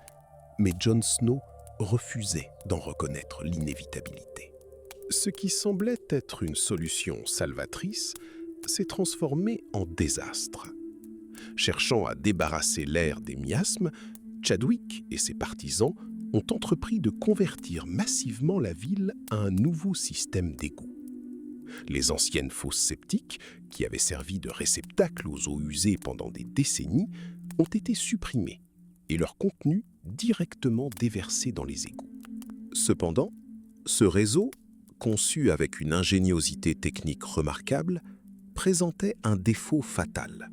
Mais Jon Snow refusait d'en reconnaître l'inévitabilité. Ce qui semblait être une solution salvatrice s'est transformé en désastre. Cherchant à débarrasser l'air des miasmes, Chadwick et ses partisans ont entrepris de convertir massivement la ville à un nouveau système d'égouts. Les anciennes fosses septiques, qui avaient servi de réceptacle aux eaux usées pendant des décennies, ont été supprimées et leur contenu directement déversé dans les égouts. Cependant, ce réseau, conçu avec une ingéniosité technique remarquable, présentait un défaut fatal.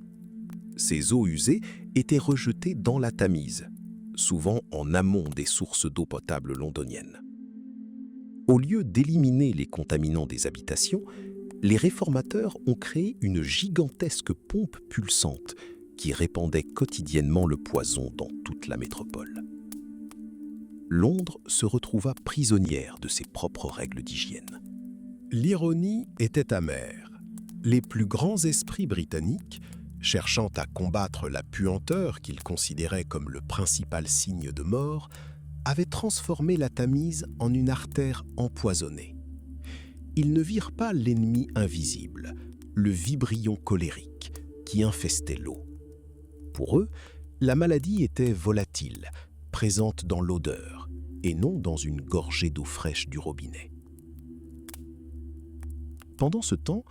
Ces eaux usées étaient rejetées dans la Tamise, souvent en amont des sources d'eau potable londoniennes. Au lieu d'éliminer les contaminants des habitations, les réformateurs ont créé une gigantesque pompe pulsante qui répandait quotidiennement le poison dans toute la métropole. Londres se retrouva prisonnière de ses propres règles d'hygiène. L'ironie était amère. Les plus grands esprits britanniques, cherchant à combattre la puanteur qu'ils considéraient comme le principal signe de mort, avaient transformé la Tamise en une artère empoisonnée. Ils ne virent pas l'ennemi invisible, le vibrion colérique, qui infestait l'eau. Pour eux, la maladie était volatile, présente dans l'odeur, et non dans une gorgée d'eau fraîche du robinet. Pendant ce temps,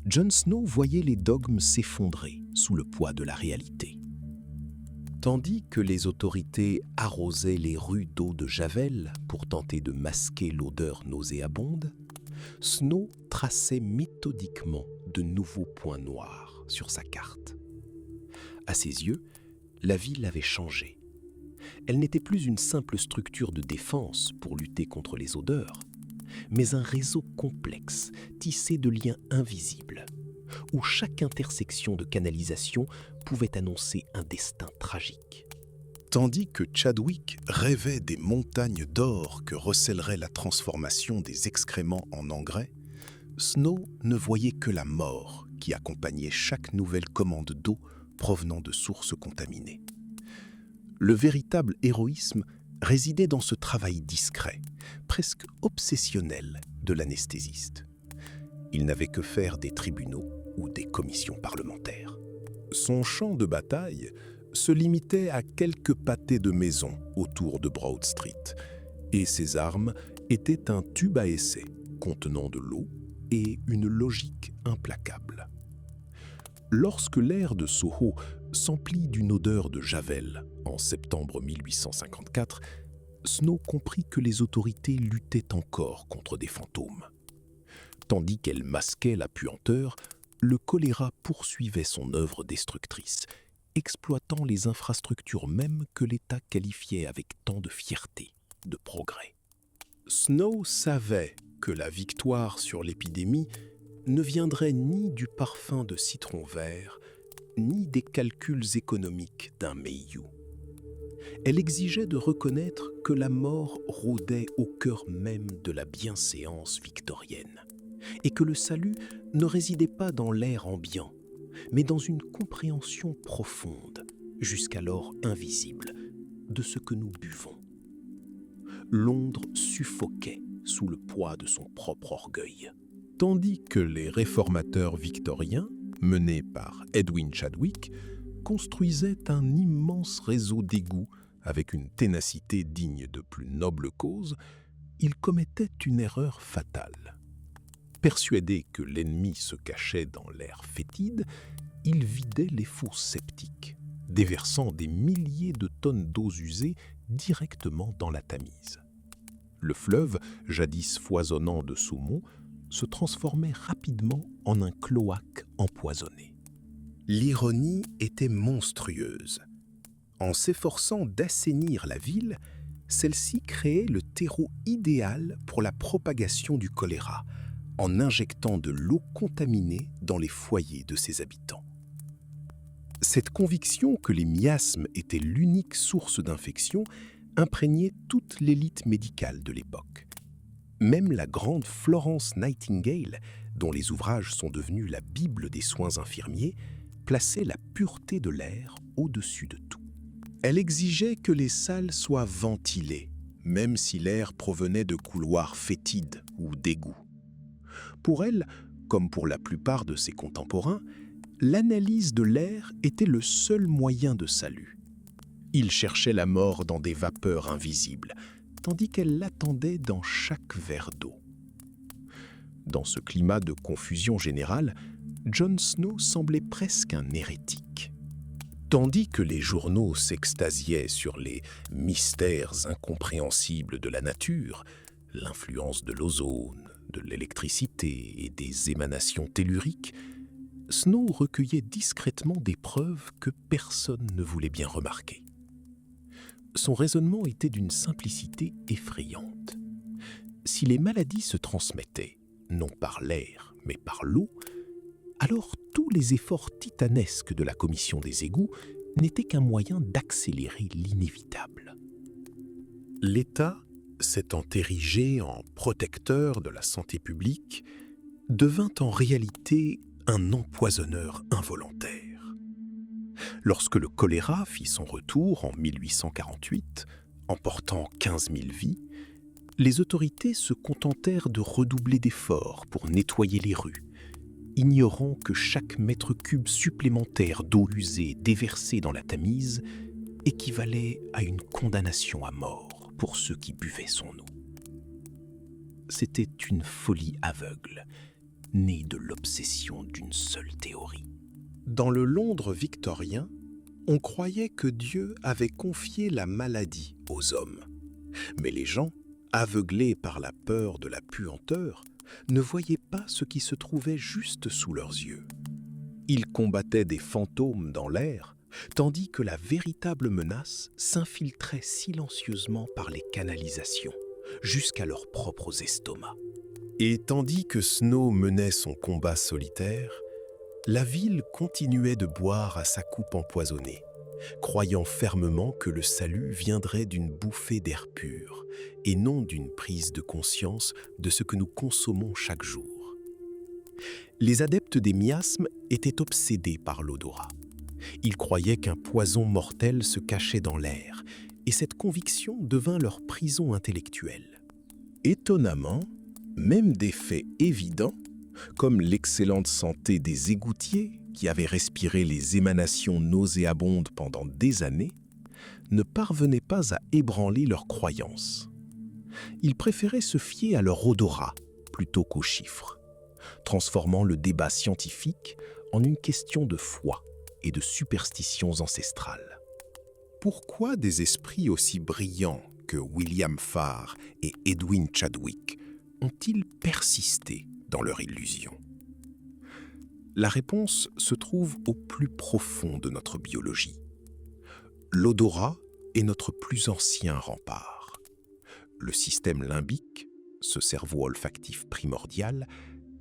Jon Snow voyait les dogmes s'effondrer sous le poids de la réalité. Tandis que les autorités arrosaient les rues d'eau de Javel pour tenter de masquer l'odeur nauséabonde, Snow traçait méthodiquement de nouveaux points noirs sur sa carte. À ses yeux, la ville avait changé. Elle n'était plus une simple structure de défense pour lutter contre les odeurs, mais un réseau complexe, tissé de liens invisibles, où chaque intersection de canalisation pouvait annoncer un destin tragique. Tandis que Chadwick rêvait des montagnes d'or que recèlerait la transformation des excréments en engrais, Snow ne voyait que la mort qui accompagnait chaque nouvelle commande d'eau provenant de sources contaminées. Le véritable héroïsme résidait dans ce travail discret, presque obsessionnel de l'anesthésiste. Il n'avait que faire des tribunaux ou des commissions parlementaires. Son champ de bataille se limitait à quelques pâtés de maisons autour de Broad Street, et ses armes étaient un tube à essai contenant de l'eau et une logique implacable. Lorsque l'air de Soho s'emplit d'une odeur de javel en septembre 1854, Snow comprit que les autorités luttaient encore contre des fantômes. Tandis qu'elles masquaient la puanteur, le choléra poursuivait son œuvre destructrice, exploitant les infrastructures mêmes que l'État qualifiait avec tant de fierté de progrès. Snow savait que la victoire sur l'épidémie ne viendrait ni du parfum de citron vert, ni des calculs économiques d'un Mayhew. Elle exigeait de reconnaître que la mort rôdait au cœur même de la bienséance victorienne, et que le salut ne résidait pas dans l'air ambiant, mais dans une compréhension profonde, jusqu'alors invisible, de ce que nous buvons. Londres suffoquait sous le poids de son propre orgueil. Tandis que les réformateurs victoriens, menés par Edwin Chadwick, construisaient un immense réseau d'égouts avec une ténacité digne de plus nobles causes, ils commettaient une erreur fatale. Persuadés que l'ennemi se cachait dans l'air fétide, ils vidaient les fosses septiques, déversant des milliers de tonnes d'eau usée directement dans la Tamise. Le fleuve, jadis foisonnant de saumons, se transformait rapidement en un cloaque empoisonné. L'ironie était monstrueuse. En s'efforçant d'assainir la ville, celle-ci créait le terreau idéal pour la propagation du choléra, en injectant de l'eau contaminée dans les foyers de ses habitants. Cette conviction que les miasmes étaient l'unique source d'infection imprégnait toute l'élite médicale de l'époque. Même la grande Florence Nightingale, dont les ouvrages sont devenus la Bible des soins infirmiers, plaçait la pureté de l'air au-dessus de tout. Elle exigeait que les salles soient ventilées, même si l'air provenait de couloirs fétides ou d'égouts. Pour elle, comme pour la plupart de ses contemporains, l'analyse de l'air était le seul moyen de salut. Il cherchait la mort dans des vapeurs invisibles, tandis qu'elle l'attendait dans chaque verre d'eau. Dans ce climat de confusion générale, Jon Snow semblait presque un hérétique. Tandis que les journaux s'extasiaient sur les mystères incompréhensibles de la nature, l'influence de l'ozone, de l'électricité et des émanations telluriques, Snow recueillait discrètement des preuves que personne ne voulait bien remarquer. Son raisonnement était d'une simplicité effrayante. Si les maladies se transmettaient, non par l'air, mais par l'eau, alors tous les efforts titanesques de la commission des égouts n'étaient qu'un moyen d'accélérer l'inévitable. L'État, s'étant érigé en protecteur de la santé publique, devint en réalité un empoisonneur involontaire. Lorsque le choléra fit son retour en 1848, emportant 15 000 vies, les autorités se contentèrent de redoubler d'efforts pour nettoyer les rues, ignorant que chaque mètre cube supplémentaire d'eau usée déversée dans la Tamise équivalait à une condamnation à mort pour ceux qui buvaient son eau. C'était une folie aveugle, née de l'obsession d'une seule théorie. Dans le Londres victorien, on croyait que Dieu avait confié la maladie aux hommes. Mais les gens, aveuglés par la peur de la puanteur, ne voyaient pas ce qui se trouvait juste sous leurs yeux. Ils combattaient des fantômes dans l'air, tandis que la véritable menace s'infiltrait silencieusement par les canalisations, jusqu'à leurs propres estomacs. Et tandis que Snow menait son combat solitaire, la ville continuait de boire à sa coupe empoisonnée, croyant fermement que le salut viendrait d'une bouffée d'air pur et non d'une prise de conscience de ce que nous consommons chaque jour. Les adeptes des miasmes étaient obsédés par l'odorat. Ils croyaient qu'un poison mortel se cachait dans l'air, et cette conviction devint leur prison intellectuelle. Étonnamment, même des faits évidents, comme l'excellente santé des égoutiers qui avaient respiré les émanations nauséabondes pendant des années, ne parvenaient pas à ébranler leurs croyances. Ils préféraient se fier à leur odorat plutôt qu'aux chiffres, transformant le débat scientifique en une question de foi et de superstitions ancestrales. Pourquoi des esprits aussi brillants que William Farr et Edwin Chadwick ont-ils persisté dans leur illusion? La réponse se trouve au plus profond de notre biologie. L'odorat est notre plus ancien rempart. Le système limbique, ce cerveau olfactif primordial,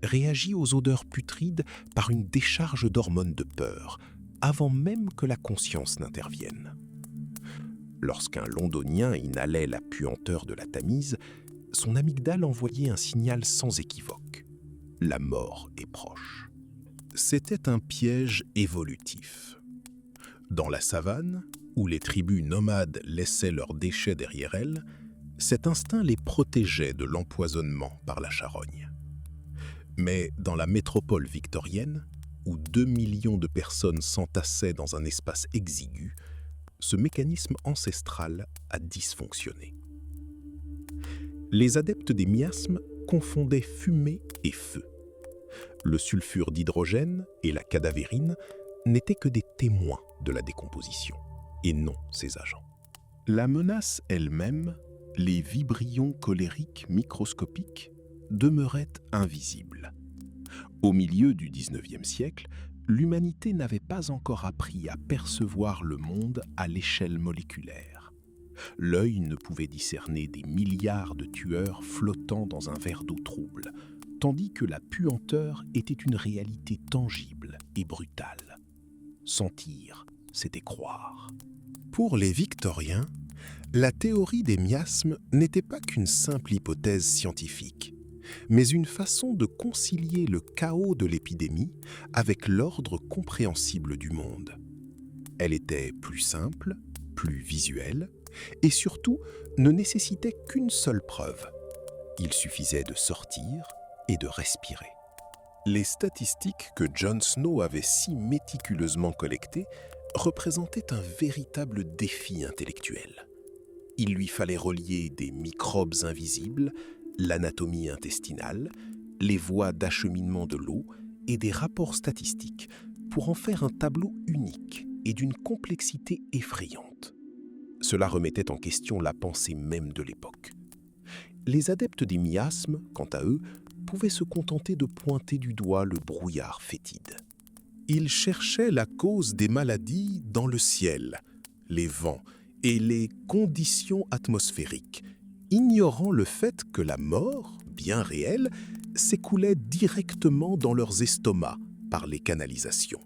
réagit aux odeurs putrides par une décharge d'hormones de peur, avant même que la conscience n'intervienne. Lorsqu'un Londonien inhalait la puanteur de la Tamise, son amygdale envoyait un signal sans équivoque. La mort est proche. C'était un piège évolutif. Dans la savane, où les tribus nomades laissaient leurs déchets derrière elles, cet instinct les protégeait de l'empoisonnement par la charogne. Mais dans la métropole victorienne, où 2 millions de personnes s'entassaient dans un espace exigu, ce mécanisme ancestral a dysfonctionné. Les adeptes des miasmes confondaient fumée et feu. Le sulfure d'hydrogène et la cadavérine n'étaient que des témoins de la décomposition, et non ses agents. La menace elle-même, les vibrions colériques microscopiques, demeuraient invisibles. Au milieu du XIXe siècle, l'humanité n'avait pas encore appris à percevoir le monde à l'échelle moléculaire. L'œil ne pouvait discerner des milliards de tueurs flottant dans un verre d'eau trouble, tandis que la puanteur était une réalité tangible et brutale. Sentir, c'était croire. Pour les Victoriens, la théorie des miasmes n'était pas qu'une simple hypothèse scientifique, mais une façon de concilier le chaos de l'épidémie avec l'ordre compréhensible du monde. Elle était plus simple, plus visuelle, et surtout ne nécessitait qu'une seule preuve. Il suffisait de sortir et de respirer. Les statistiques que Jon Snow avait si méticuleusement collectées représentaient un véritable défi intellectuel. Il lui fallait relier des microbes invisibles, l'anatomie intestinale, les voies d'acheminement de l'eau et des rapports statistiques pour en faire un tableau unique et d'une complexité effrayante. Cela remettait en question la pensée même de l'époque. Les adeptes des miasmes, quant à eux, pouvaient se contenter de pointer du doigt le brouillard fétide. Ils cherchaient la cause des maladies dans le ciel, les vents et les conditions atmosphériques, ignorant le fait que la mort, bien réelle, s'écoulait directement dans leurs estomacs par les canalisations.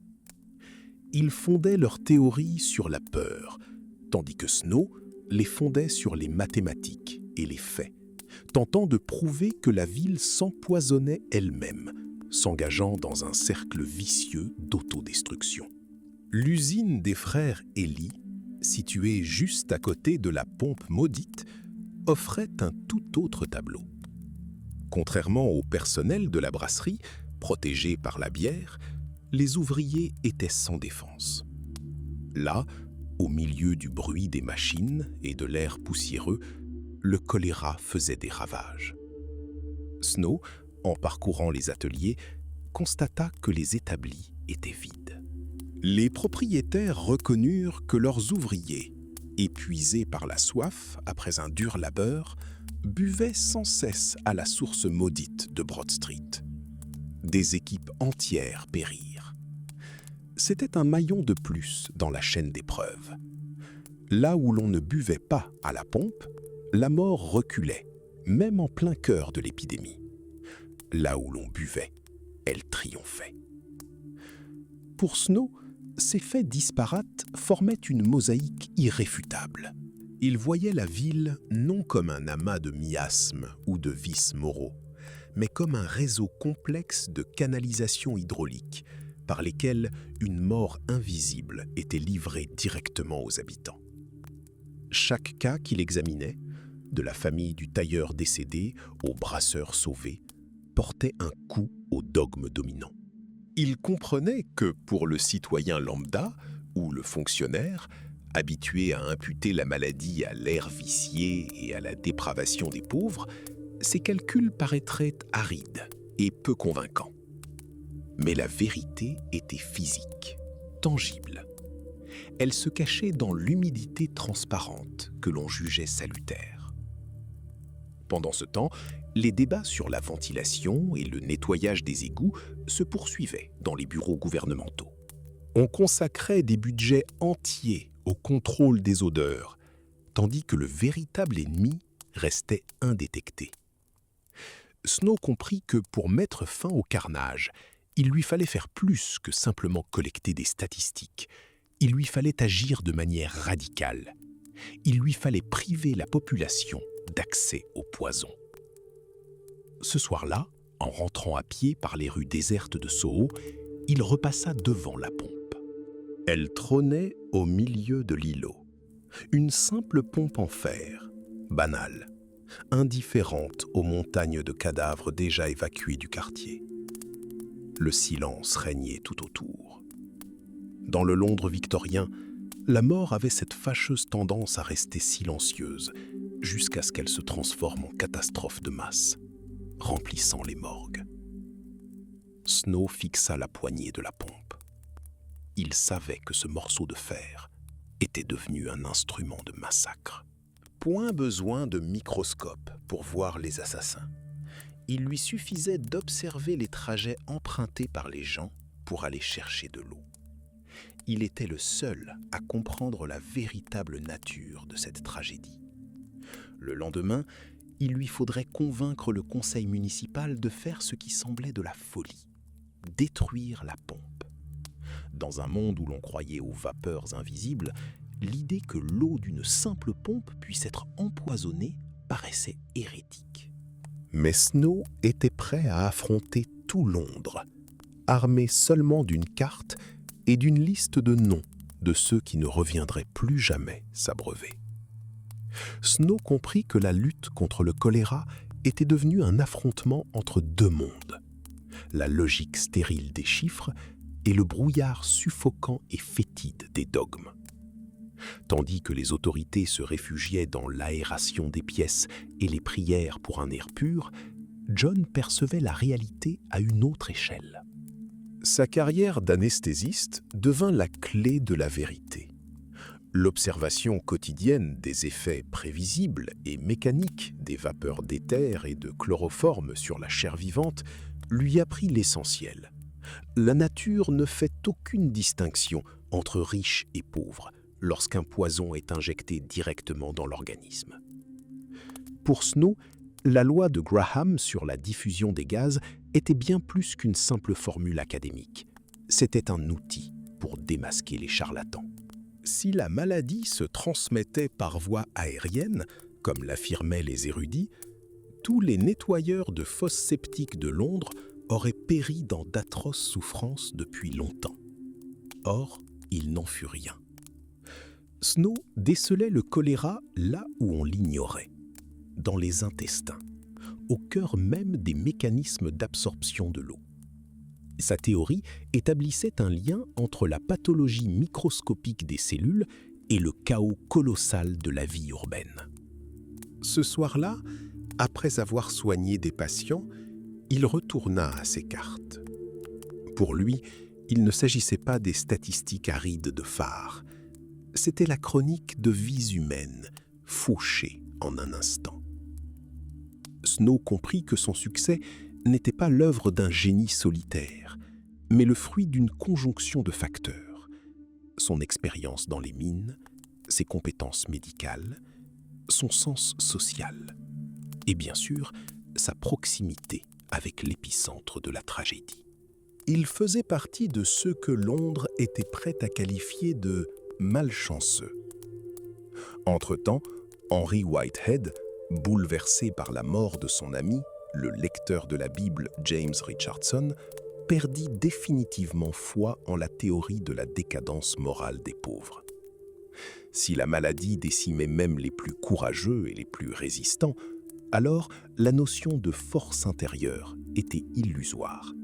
Ils fondaient leurs théories sur la peur, tandis que Snow les fondait sur les mathématiques et les faits, tentant de prouver que la ville s'empoisonnait elle-même, s'engageant dans un cercle vicieux d'autodestruction. L'usine des frères Ely, située juste à côté de la pompe maudite, offrait un tout autre tableau. Contrairement au personnel de la brasserie, protégé par la bière, les ouvriers étaient sans défense. Là, au milieu du bruit des machines et de l'air poussiéreux, le choléra faisait des ravages. Snow, en parcourant les ateliers, constata que les établis étaient vides. Les propriétaires reconnurent que leurs ouvriers, épuisés par la soif après un dur labeur, buvaient sans cesse à la source maudite de Broad Street. Des équipes entières périrent. C'était un maillon de plus dans la chaîne d'épreuves. Là où l'on ne buvait pas à la pompe, la mort reculait, même en plein cœur de l'épidémie. Là où l'on buvait, elle triomphait. Pour Snow, ces faits disparates formaient une mosaïque irréfutable. Il voyait la ville non comme un amas de miasmes ou de vices moraux, mais comme un réseau complexe de canalisations hydrauliques par lesquels une mort invisible était livrée directement aux habitants. Chaque cas qu'il examinait, de la famille du tailleur décédé au brasseur sauvé, portait un coup au dogme dominant. Il comprenait que pour le citoyen lambda ou le fonctionnaire, habitué à imputer la maladie à l'air vicié et à la dépravation des pauvres, ces calculs paraîtraient arides et peu convaincants. Mais la vérité était physique, tangible. Elle se cachait dans l'humidité transparente que l'on jugeait salutaire. Pendant ce temps, les débats sur la ventilation et le nettoyage des égouts se poursuivaient dans les bureaux gouvernementaux. On consacrait des budgets entiers au contrôle des odeurs, tandis que le véritable ennemi restait indétecté. Snow comprit que pour mettre fin au carnage, il lui fallait faire plus que simplement collecter des statistiques. Il lui fallait agir de manière radicale. Il lui fallait priver la population d'accès au poison. Ce soir-là, en rentrant à pied par les rues désertes de Soho, il repassa devant la pompe. Elle trônait au milieu de l'îlot. Une simple pompe en fer, banale, indifférente aux montagnes de cadavres déjà évacués du quartier. Le silence régnait tout autour. Dans le Londres victorien, la mort avait cette fâcheuse tendance à rester silencieuse jusqu'à ce qu'elle se transforme en catastrophe de masse, remplissant les morgues. Snow fixa la poignée de la pompe. Il savait que ce morceau de fer était devenu un instrument de massacre. Point besoin de microscope pour voir les assassins. Il lui suffisait d'observer les trajets empruntés par les gens pour aller chercher de l'eau. Il était le seul à comprendre la véritable nature de cette tragédie. Le lendemain, il lui faudrait convaincre le conseil municipal de faire ce qui semblait de la folie, détruire la pompe. Dans un monde où l'on croyait aux vapeurs invisibles, l'idée que l'eau d'une simple pompe puisse être empoisonnée paraissait hérétique. Mais Snow était prêt à affronter tout Londres, armé seulement d'une carte et d'une liste de noms de ceux qui ne reviendraient plus jamais s'abreuver. Snow comprit que la lutte contre le choléra était devenue un affrontement entre deux mondes, la logique stérile des chiffres et le brouillard suffocant et fétide des dogmes. Tandis que les autorités se réfugiaient dans l'aération des pièces et les prières pour un air pur, John percevait la réalité à une autre échelle. Sa carrière d'anesthésiste devint la clé de la vérité. L'observation quotidienne des effets prévisibles et mécaniques des vapeurs d'éther et de chloroforme sur la chair vivante lui apprit l'essentiel. La nature ne fait aucune distinction entre riches et pauvres lorsqu'un poison est injecté directement dans l'organisme. Pour Snow, la loi de Graham sur la diffusion des gaz était bien plus qu'une simple formule académique. C'était un outil pour démasquer les charlatans. Si la maladie se transmettait par voie aérienne, comme l'affirmaient les érudits, tous les nettoyeurs de fosses septiques de Londres auraient péri dans d'atroces souffrances depuis longtemps. Or, il n'en fut rien. Snow décelait le choléra là où on l'ignorait, dans les intestins, au cœur même des mécanismes d'absorption de l'eau. Sa théorie établissait un lien entre la pathologie microscopique des cellules et le chaos colossal de la vie urbaine. Ce soir-là, après avoir soigné des patients, il retourna à ses cartes. Pour lui, il ne s'agissait pas des statistiques arides de phare. C'était la chronique de vies humaines, fauchées en un instant. Snow comprit que son succès n'était pas l'œuvre d'un génie solitaire, mais le fruit d'une conjonction de facteurs. Son expérience dans les mines, ses compétences médicales, son sens social et bien sûr sa proximité avec l'épicentre de la tragédie. Il faisait partie de ceux que Londres était prête à qualifier de malchanceux. Entre-temps, Henry Whitehead, bouleversé par la mort de son ami, le lecteur de la Bible James Richardson, perdit définitivement foi en la théorie de la décadence morale des pauvres. Si la maladie décimait même les plus courageux et les plus résistants, alors la notion de force intérieure était illusoire.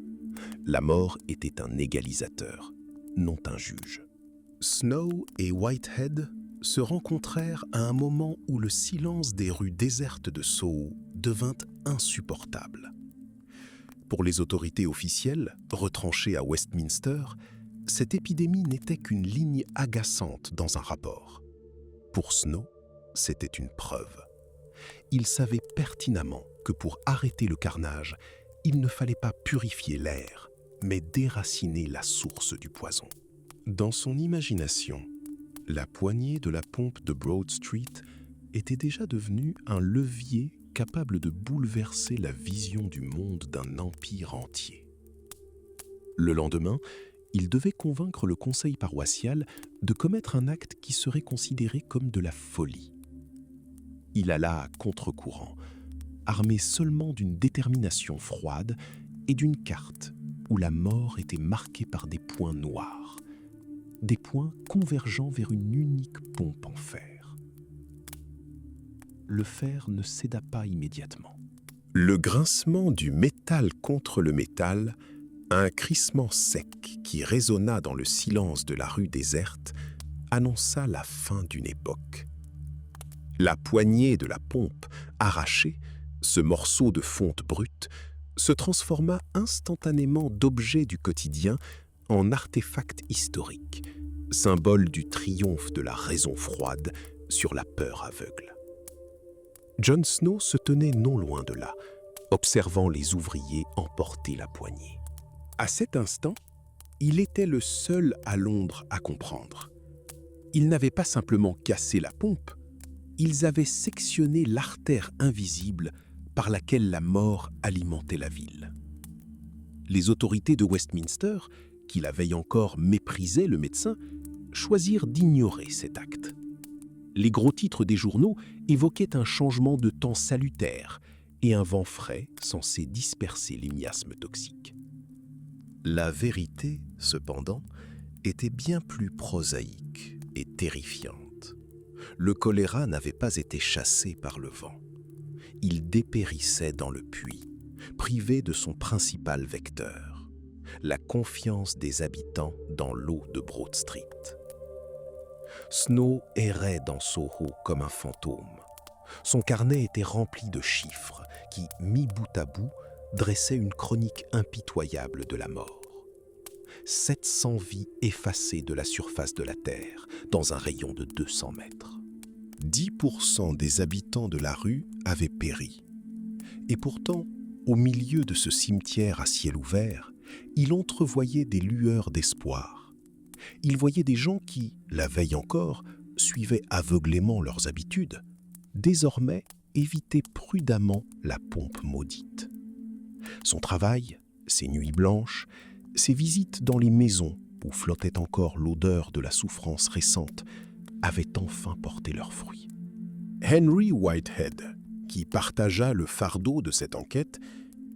La mort était un égalisateur, non un juge. Snow et Whitehead se rencontrèrent à un moment où le silence des rues désertes de Soho devint insupportable. Pour les autorités officielles, retranchées à Westminster, cette épidémie n'était qu'une ligne agaçante dans un rapport. Pour Snow, c'était une preuve. Il savait pertinemment que pour arrêter le carnage, il ne fallait pas purifier l'air, mais déraciner la source du poison. Dans son imagination, la poignée de la pompe de Broad Street était déjà devenue un levier capable de bouleverser la vision du monde d'un empire entier. Le lendemain, il devait convaincre le conseil paroissial de commettre un acte qui serait considéré comme de la folie. Il alla à contre-courant, armé seulement d'une détermination froide et d'une carte où la mort était marquée par des points noirs, des points convergeant vers une unique pompe en fer. Le fer ne céda pas immédiatement. Le grincement du métal contre le métal, un crissement sec qui résonna dans le silence de la rue déserte, annonça la fin d'une époque. La poignée de la pompe, arrachée, ce morceau de fonte brute, se transforma instantanément d'objet du quotidien en artefact historique, symbole du triomphe de la raison froide sur la peur aveugle. Jon Snow se tenait non loin de là, observant les ouvriers emporter la poignée. À cet instant, il était le seul à Londres à comprendre. Ils n'avaient pas simplement cassé la pompe, ils avaient sectionné l'artère invisible par laquelle la mort alimentait la ville. Les autorités de Westminster, qui la veille encore méprisaient le médecin, choisirent d'ignorer cet acte. Les gros titres des journaux évoquaient un changement de temps salutaire et un vent frais censé disperser les miasmes toxiques. La vérité, cependant, était bien plus prosaïque et terrifiante. Le choléra n'avait pas été chassé par le vent. Il dépérissait dans le puits, privé de son principal vecteur, la confiance des habitants dans l'eau de Broad Street. Snow errait dans Soho comme un fantôme. Son carnet était rempli de chiffres qui, mis bout à bout, dressaient une chronique impitoyable de la mort. 700 vies effacées de la surface de la Terre dans un rayon de 200 mètres. 10% des habitants de la rue avaient péri. Et pourtant, au milieu de ce cimetière à ciel ouvert, il entrevoyait des lueurs d'espoir. Il voyait des gens qui, la veille encore, suivaient aveuglément leurs habitudes, désormais évitaient prudemment la pompe maudite. Son travail, ses nuits blanches, ses visites dans les maisons où flottait encore l'odeur de la souffrance récente, avaient enfin porté leurs fruits. Henry Whitehead, qui partagea le fardeau de cette enquête,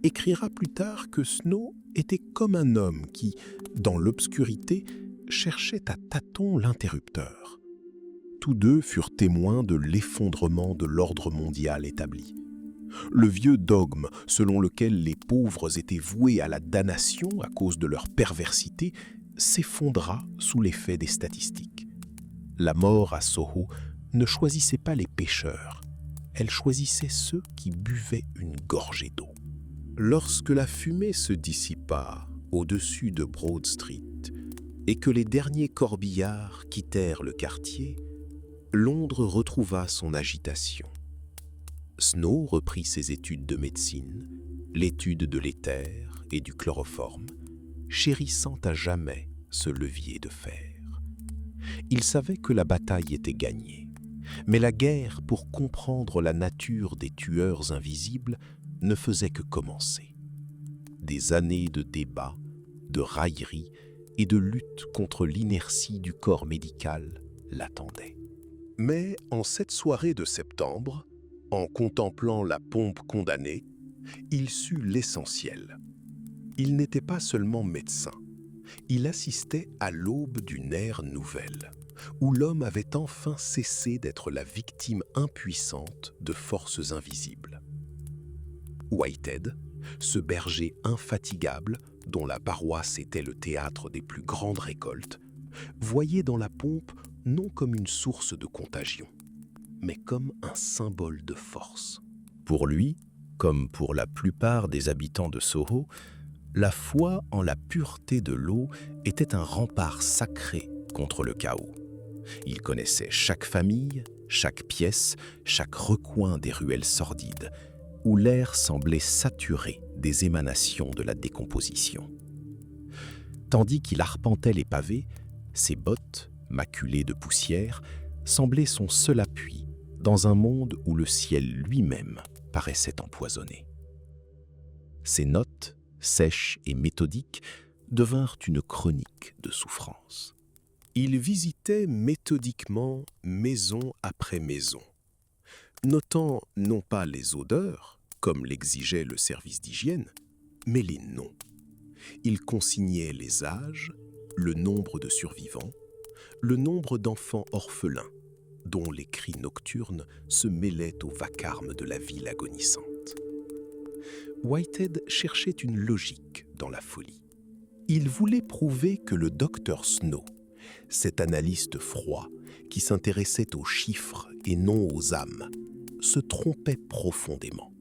écrira plus tard que Snow était comme un homme qui, dans l'obscurité, cherchait à tâtons l'interrupteur. Tous deux furent témoins de l'effondrement de l'ordre mondial établi. Le vieux dogme selon lequel les pauvres étaient voués à la damnation à cause de leur perversité s'effondra sous l'effet des statistiques. La mort à Soho ne choisissait pas les pécheurs, elle choisissait ceux qui buvaient une gorgée d'eau. Lorsque la fumée se dissipa au-dessus de Broad Street et que les derniers corbillards quittèrent le quartier, Londres retrouva son agitation. Snow reprit ses études de médecine, l'étude de l'éther et du chloroforme, chérissant à jamais ce levier de fer. Il savait que la bataille était gagnée, mais la guerre pour comprendre la nature des tueurs invisibles ne faisait que commencer. Des années de débats, de railleries et de lutte contre l'inertie du corps médical l'attendaient. Mais en cette soirée de septembre, en contemplant la pompe condamnée, il sut l'essentiel. Il n'était pas seulement médecin, il assistait à l'aube d'une ère nouvelle, où l'homme avait enfin cessé d'être la victime impuissante de forces invisibles. Whitehead, ce berger infatigable dont la paroisse était le théâtre des plus grandes récoltes, voyait dans la pompe non comme une source de contagion, mais comme un symbole de force. Pour lui, comme pour la plupart des habitants de Soho, la foi en la pureté de l'eau était un rempart sacré contre le chaos. Il connaissait chaque famille, chaque pièce, chaque recoin des ruelles sordides, où l'air semblait saturé des émanations de la décomposition. Tandis qu'il arpentait les pavés, ses bottes, maculées de poussière, semblaient son seul appui dans un monde où le ciel lui-même paraissait empoisonné. Ses notes, sèches et méthodiques, devinrent une chronique de souffrance. Il visitait méthodiquement maison après maison, notant non pas les odeurs, comme l'exigeait le service d'hygiène, mais les noms. Il consignait les âges, le nombre de survivants, le nombre d'enfants orphelins, dont les cris nocturnes se mêlaient au vacarme de la ville agonisante. Whitehead cherchait une logique dans la folie. Il voulait prouver que le docteur Snow, cet analyste froid qui s'intéressait aux chiffres et non aux âmes, se trompait profondément,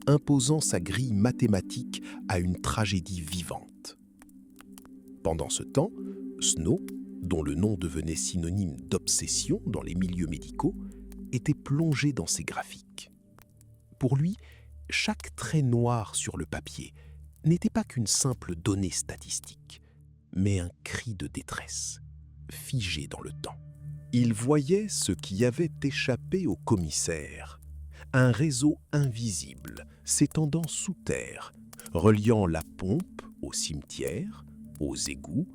imposant sa grille mathématique à une tragédie vivante. Pendant ce temps, Snow, dont le nom devenait synonyme d'obsession dans les milieux médicaux, était plongé dans ses graphiques. Pour lui, chaque trait noir sur le papier n'était pas qu'une simple donnée statistique, mais un cri de détresse, figé dans le temps. Il voyait ce qui avait échappé au commissaire, un réseau invisible s'étendant sous terre, reliant la pompe au cimetière, aux égouts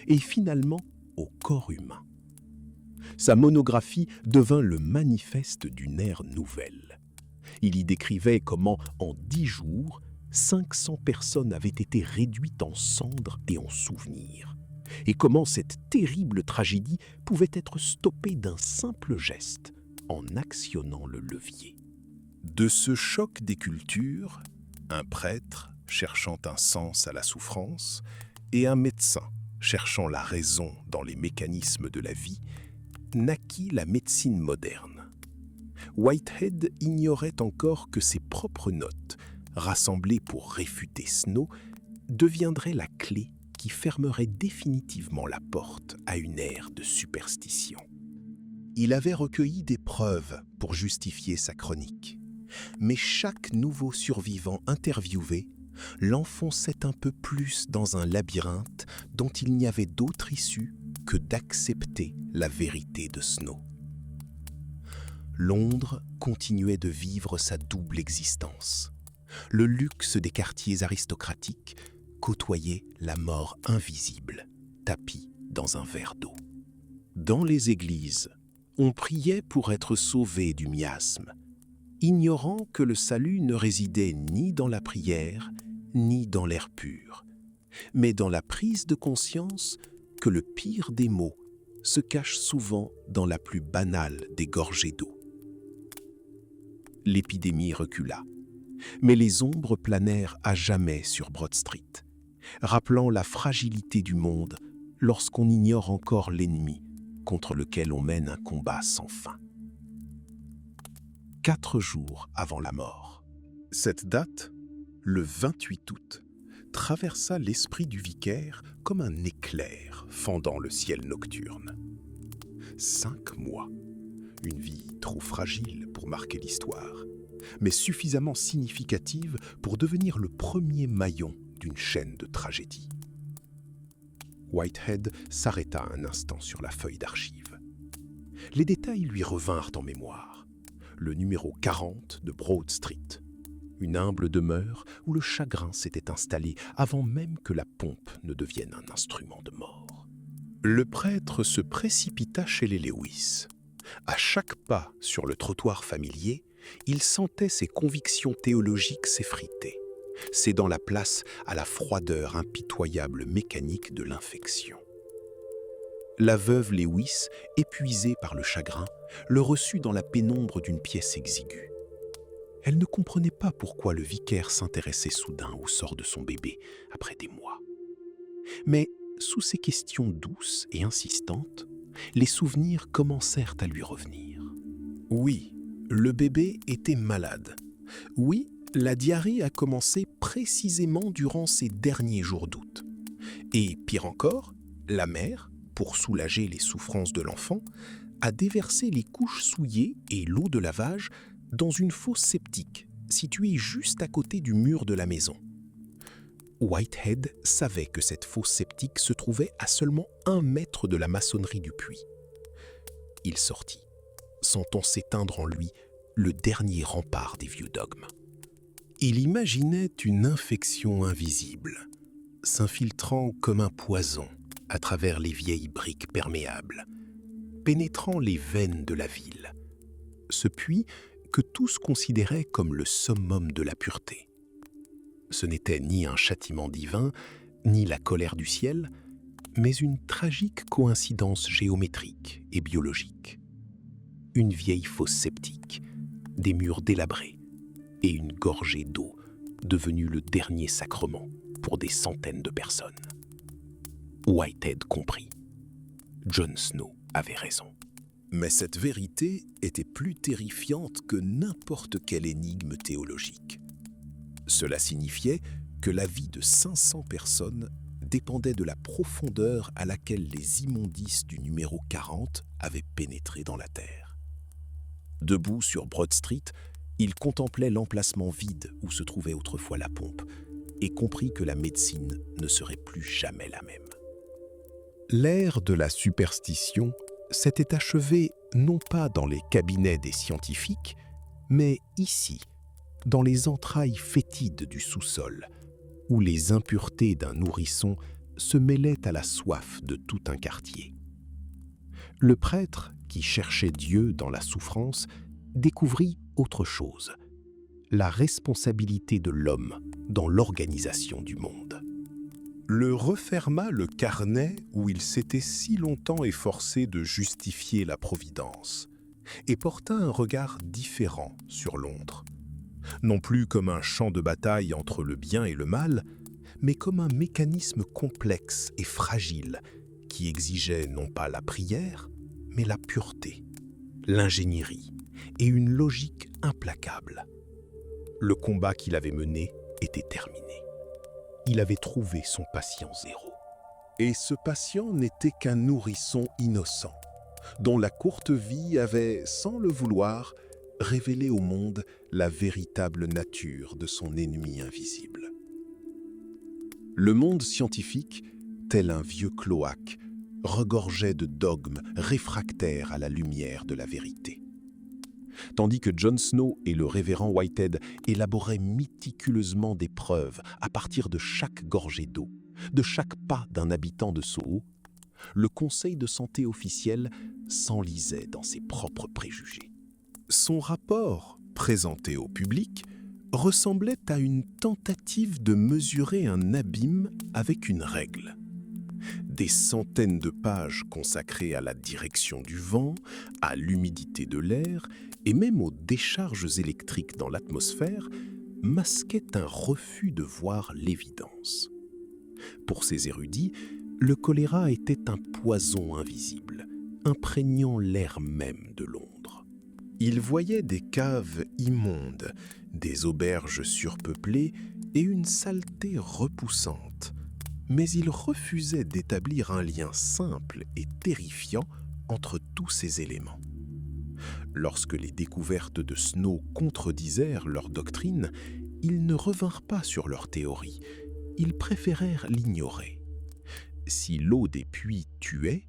et finalement au corps humain. Sa monographie devint le manifeste d'une ère nouvelle. Il y décrivait comment, en 10 jours, 500 personnes avaient été réduites en cendres et en souvenirs, et comment cette terrible tragédie pouvait être stoppée d'un simple geste, en actionnant le levier. De ce choc des cultures, un prêtre cherchant un sens à la souffrance et un médecin cherchant la raison dans les mécanismes de la vie, naquit la médecine moderne. Whitehead ignorait encore que ses propres notes, rassemblées pour réfuter Snow, deviendraient la clé qui fermerait définitivement la porte à une ère de superstition. Il avait recueilli des preuves pour justifier sa chronique, mais chaque nouveau survivant interviewé l'enfonçait un peu plus dans un labyrinthe dont il n'y avait d'autre issue que d'accepter la vérité de Snow. Londres continuait de vivre sa double existence. Le luxe des quartiers aristocratiques côtoyait la mort invisible, tapie dans un verre d'eau. Dans les églises, on priait pour être sauvé du miasme, ignorant que le salut ne résidait ni dans la prière, ni dans l'air pur, mais dans la prise de conscience que le pire des maux se cache souvent dans la plus banale des gorgées d'eau. L'épidémie recula, mais les ombres planèrent à jamais sur Broad Street, rappelant la fragilité du monde lorsqu'on ignore encore l'ennemi contre lequel on mène un combat sans fin. 4 jours avant la mort. Cette date, le 28 août, traversa l'esprit du vicaire comme un éclair fendant le ciel nocturne. 5 mois, une vie trop fragile pour marquer l'histoire, mais suffisamment significative pour devenir le premier maillon d'une chaîne de tragédie. Whitehead s'arrêta un instant sur la feuille d'archives. Les détails lui revinrent en mémoire. Le numéro 40 de Broad Street, une humble demeure où le chagrin s'était installé avant même que la pompe ne devienne un instrument de mort. Le prêtre se précipita chez les Lewis. À chaque pas sur le trottoir familier, il sentait ses convictions théologiques s'effriter. cédant la place à la froideur impitoyable mécanique de l'infection. La veuve Lewis, épuisée par le chagrin, le reçut dans la pénombre d'une pièce exiguë. Elle ne comprenait pas pourquoi le vicaire s'intéressait soudain au sort de son bébé après des mois. Mais sous ses questions douces et insistantes, les souvenirs commencèrent à lui revenir. Oui, le bébé était malade. Oui, la diarrhée a commencé précisément durant ces derniers jours d'août. Et pire encore, la mère, pour soulager les souffrances de l'enfant, a déversé les couches souillées et l'eau de lavage dans une fosse septique située juste à côté du mur de la maison. Whitehead savait que cette fosse septique se trouvait à seulement 1 mètre de la maçonnerie du puits. Il sortit, sentant s'éteindre en lui le dernier rempart des vieux dogmes. Il imaginait une infection invisible, s'infiltrant comme un poison à travers les vieilles briques perméables, pénétrant les veines de la ville. Ce puits que tous considéraient comme le summum de la pureté. Ce n'était ni un châtiment divin, ni la colère du ciel, mais une tragique coïncidence géométrique et biologique. Une vieille fosse septique, des murs délabrés et une gorgée d'eau devenue le dernier sacrement pour des centaines de personnes. Whitehead comprit. Jon Snow avait raison. Mais cette vérité était plus terrifiante que n'importe quelle énigme théologique. Cela signifiait que la vie de 500 personnes dépendait de la profondeur à laquelle les immondices du numéro 40 avaient pénétré dans la terre. Debout sur Broad Street, il contemplait l'emplacement vide où se trouvait autrefois la pompe et comprit que la médecine ne serait plus jamais la même. L'ère de la superstition s'était achevée non pas dans les cabinets des scientifiques, mais ici, dans les entrailles fétides du sous-sol, où les impuretés d'un nourrisson se mêlaient à la soif de tout un quartier. Le prêtre, qui cherchait Dieu dans la souffrance, découvrit autre chose, la responsabilité de l'homme dans l'organisation du monde. Le referma le carnet où il s'était si longtemps efforcé de justifier la providence, et porta un regard différent sur Londres. Non plus comme un champ de bataille entre le bien et le mal, mais comme un mécanisme complexe et fragile qui exigeait non pas la prière, mais la pureté, l'ingénierie et une logique implacable. Le combat qu'il avait mené était terminé. Il avait trouvé son patient zéro. Et ce patient n'était qu'un nourrisson innocent, dont la courte vie avait, sans le vouloir, révélé au monde la véritable nature de son ennemi invisible. Le monde scientifique, tel un vieux cloaque, regorgeait de dogmes réfractaires à la lumière de la vérité. Tandis que Jon Snow et le révérend Whitehead élaboraient méticuleusement des preuves à partir de chaque gorgée d'eau, de chaque pas d'un habitant de Soho, le conseil de santé officiel s'enlisait dans ses propres préjugés. Son rapport, présenté au public, ressemblait à une tentative de mesurer un abîme avec une règle. Des centaines de pages consacrées à la direction du vent, à l'humidité de l'air et même aux décharges électriques dans l'atmosphère masquaient un refus de voir l'évidence. Pour ces érudits, le choléra était un poison invisible, imprégnant l'air même de Londres. Ils voyaient des caves immondes, des auberges surpeuplées et une saleté repoussante, mais ils refusaient d'établir un lien simple et terrifiant entre tous ces éléments. Lorsque les découvertes de Snow contredisèrent leur doctrine, ils ne revinrent pas sur leur théorie, ils préférèrent l'ignorer. Si l'eau des puits tuait,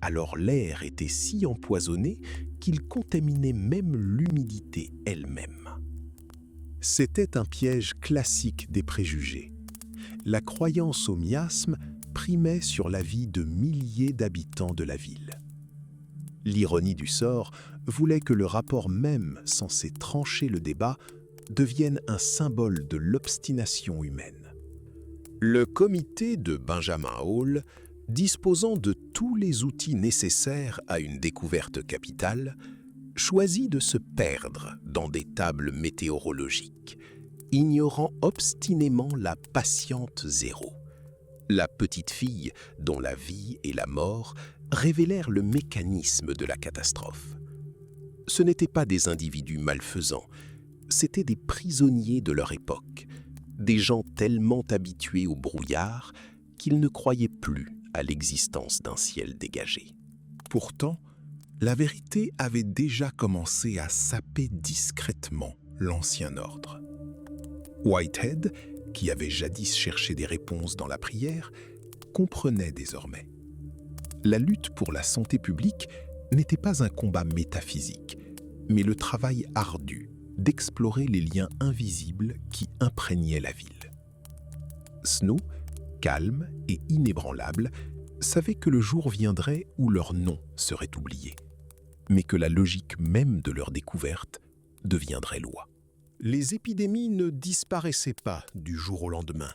alors l'air était si empoisonné qu'il contaminait même l'humidité elle-même. C'était un piège classique des préjugés. La croyance au miasme primait sur la vie de milliers d'habitants de la ville. L'ironie du sort voulait que le rapport même censé trancher le débat deviennent un symbole de l'obstination humaine. Le comité de Benjamin Hall, disposant de tous les outils nécessaires à une découverte capitale, choisit de se perdre dans des tables météorologiques, ignorant obstinément la patiente zéro, la petite fille dont la vie et la mort révélèrent le mécanisme de la catastrophe. Ce n'étaient pas des individus malfaisants, c'étaient des prisonniers de leur époque, des gens tellement habitués au brouillard qu'ils ne croyaient plus à l'existence d'un ciel dégagé. Pourtant, la vérité avait déjà commencé à saper discrètement l'ancien ordre. Whitehead, qui avait jadis cherché des réponses dans la prière, comprenait désormais. La lutte pour la santé publique n'était pas un combat métaphysique, mais le travail ardu d'explorer les liens invisibles qui imprégnaient la ville. Snow, calme et inébranlable, savait que le jour viendrait où leur nom serait oublié, mais que la logique même de leur découverte deviendrait loi. Les épidémies ne disparaissaient pas du jour au lendemain,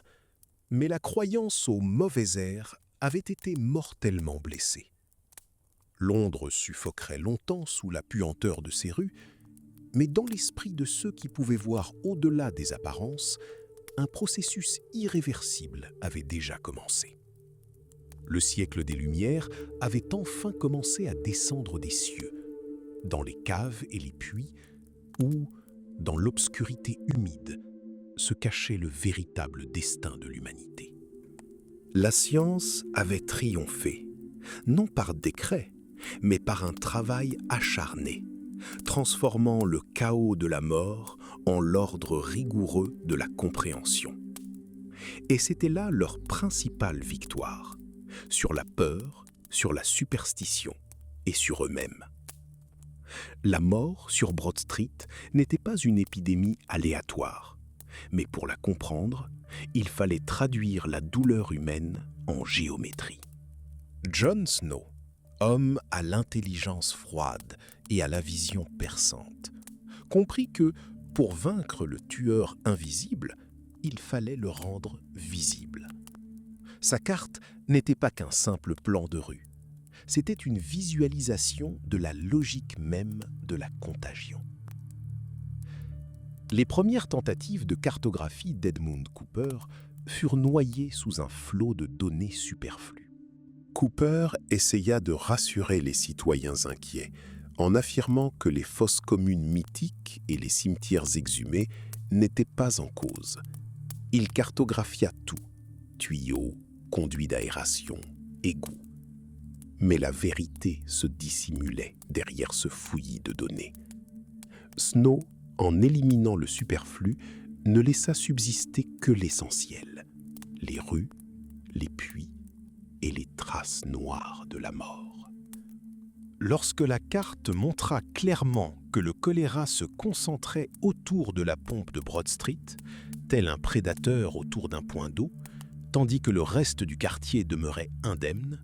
mais la croyance au mauvais air avait été mortellement blessée. Londres suffoquerait longtemps sous la puanteur de ses rues, mais dans l'esprit de ceux qui pouvaient voir au-delà des apparences, un processus irréversible avait déjà commencé. Le siècle des Lumières avait enfin commencé à descendre des cieux, dans les caves et les puits, où, dans l'obscurité humide, se cachait le véritable destin de l'humanité. La science avait triomphé, non par décret, mais par un travail acharné, transformant le chaos de la mort en l'ordre rigoureux de la compréhension. Et c'était là leur principale victoire, sur la peur, sur la superstition et sur eux-mêmes. La mort sur Broad Street n'était pas une épidémie aléatoire, mais pour la comprendre, il fallait traduire la douleur humaine en géométrie. John Snow, homme à l'intelligence froide et à la vision perçante, comprit que, pour vaincre le tueur invisible, il fallait le rendre visible. Sa carte n'était pas qu'un simple plan de rue. C'était une visualisation de la logique même de la contagion. Les premières tentatives de cartographie d'Edmund Cooper furent noyées sous un flot de données superflues. Cooper essaya de rassurer les citoyens inquiets en affirmant que les fosses communes mythiques et les cimetières exhumés n'étaient pas en cause. Il cartographia tout, tuyaux, conduits d'aération, égouts. Mais la vérité se dissimulait derrière ce fouillis de données. Snow, en éliminant le superflu, ne laissa subsister que l'essentiel, les rues, les puits et les traces noires de la mort. Lorsque la carte montra clairement que le choléra se concentrait autour de la pompe de Broad Street, tel un prédateur autour d'un point d'eau, tandis que le reste du quartier demeurait indemne,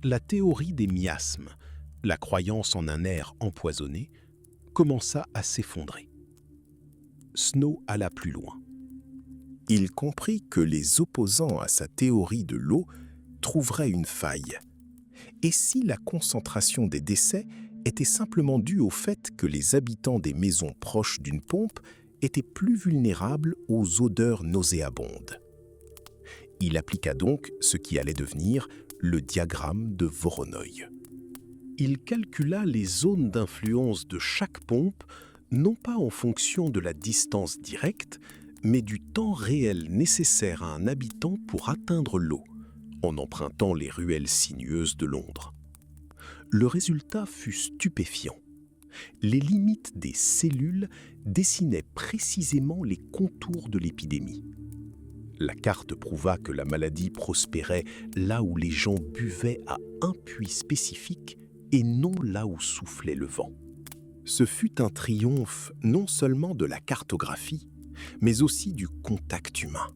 la théorie des miasmes, la croyance en un air empoisonné, commença à s'effondrer. Snow alla plus loin. Il comprit que les opposants à sa théorie de l'eau trouveraient une faille. Et si la concentration des décès était simplement due au fait que les habitants des maisons proches d'une pompe étaient plus vulnérables aux odeurs nauséabondes? Il appliqua donc ce qui allait devenir le diagramme de Voronoi. Il calcula les zones d'influence de chaque pompe, non pas en fonction de la distance directe, mais du temps réel nécessaire à un habitant pour atteindre l'eau, en empruntant les ruelles sinueuses de Londres. Le résultat fut stupéfiant. Les limites des cellules dessinaient précisément les contours de l'épidémie. La carte prouva que la maladie prospérait là où les gens buvaient à un puits spécifique et non là où soufflait le vent. Ce fut un triomphe non seulement de la cartographie, mais aussi du contact humain.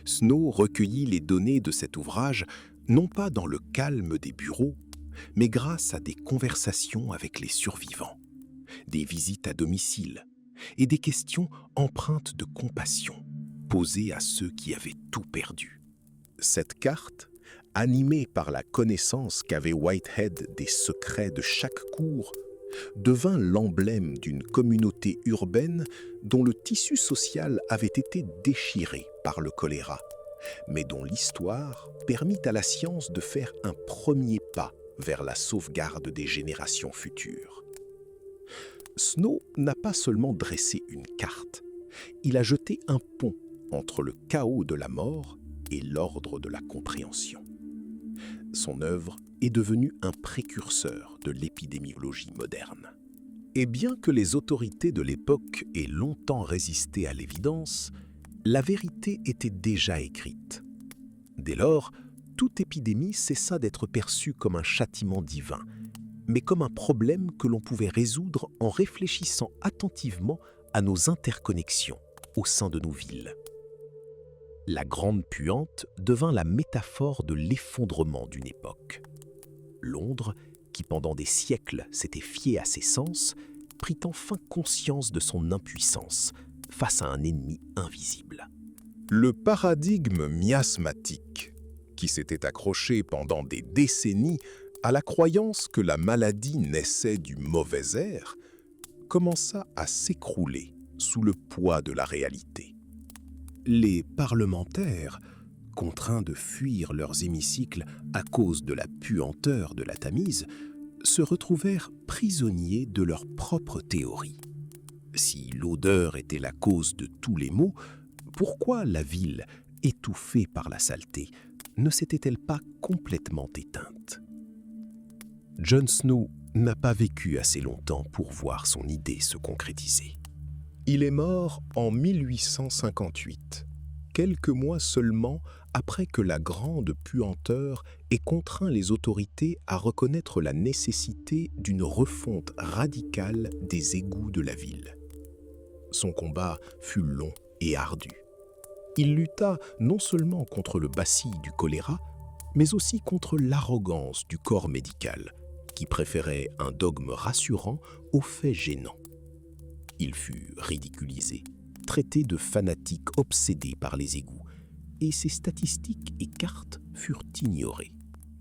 Snow recueillit les données de cet ouvrage non pas dans le calme des bureaux, mais grâce à des conversations avec les survivants, des visites à domicile, et des questions empreintes de compassion, posées à ceux qui avaient tout perdu. Cette carte, animée par la connaissance qu'avait Whitehead des secrets de chaque cour, devint l'emblème d'une communauté urbaine dont le tissu social avait été déchiré par le choléra, mais dont l'histoire permit à la science de faire un premier pas vers la sauvegarde des générations futures. Snow n'a pas seulement dressé une carte, il a jeté un pont entre le chaos de la mort et l'ordre de la compréhension. Son œuvre est devenue un précurseur de l'épidémiologie moderne. Et bien que les autorités de l'époque aient longtemps résisté à l'évidence, la vérité était déjà écrite. Dès lors, toute épidémie cessa d'être perçue comme un châtiment divin, mais comme un problème que l'on pouvait résoudre en réfléchissant attentivement à nos interconnexions au sein de nos villes. La grande puante devint la métaphore de l'effondrement d'une époque. Londres, qui pendant des siècles s'était fiée à ses sens, prit enfin conscience de son impuissance face à un ennemi invisible. Le paradigme miasmatique, qui s'était accroché pendant des décennies à la croyance que la maladie naissait du mauvais air, commença à s'écrouler sous le poids de la réalité. Les parlementaires, contraints de fuir leurs hémicycles à cause de la puanteur de la Tamise, se retrouvèrent prisonniers de leurs propres théories. Si l'odeur était la cause de tous les maux, pourquoi la ville, étouffée par la saleté, ne s'était-elle pas complètement éteinte ? Jon Snow n'a pas vécu assez longtemps pour voir son idée se concrétiser. Il est mort en 1858, quelques mois seulement après que la grande puanteur ait contraint les autorités à reconnaître la nécessité d'une refonte radicale des égouts de la ville. Son combat fut long et ardu. Il lutta non seulement contre le bacille du choléra, mais aussi contre l'arrogance du corps médical, qui préférait un dogme rassurant aux faits gênants. Il fut ridiculisé, traité de fanatique obsédé par les égouts, et ses statistiques et cartes furent ignorées.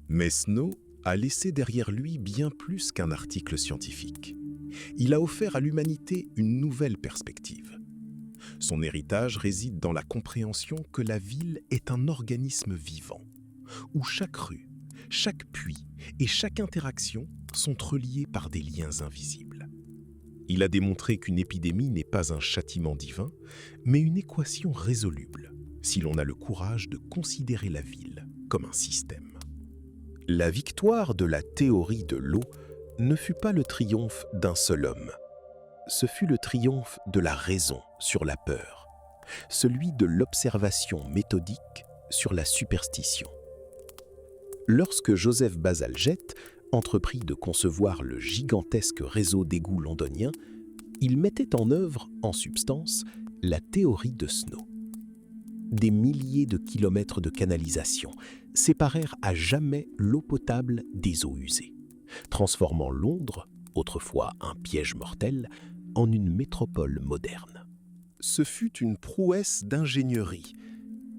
Mais Snow a laissé derrière lui bien plus qu'un article scientifique. Il a offert à l'humanité une nouvelle perspective. Son héritage réside dans la compréhension que la ville est un organisme vivant, où chaque rue, chaque puits et chaque interaction sont reliées par des liens invisibles. Il a démontré qu'une épidémie n'est pas un châtiment divin, mais une équation résoluble, si l'on a le courage de considérer la ville comme un système. La victoire de la théorie de l'eau ne fut pas le triomphe d'un seul homme. Ce fut le triomphe de la raison sur la peur, celui de l'observation méthodique sur la superstition. Lorsque Joseph Bazalgette entreprit de concevoir le gigantesque réseau d'égouts londonien, il mettait en œuvre, en substance, la théorie de Snow. Des milliers de kilomètres de canalisation séparèrent à jamais l'eau potable des eaux usées, transformant Londres, autrefois un piège mortel, en une métropole moderne. Ce fut une prouesse d'ingénierie,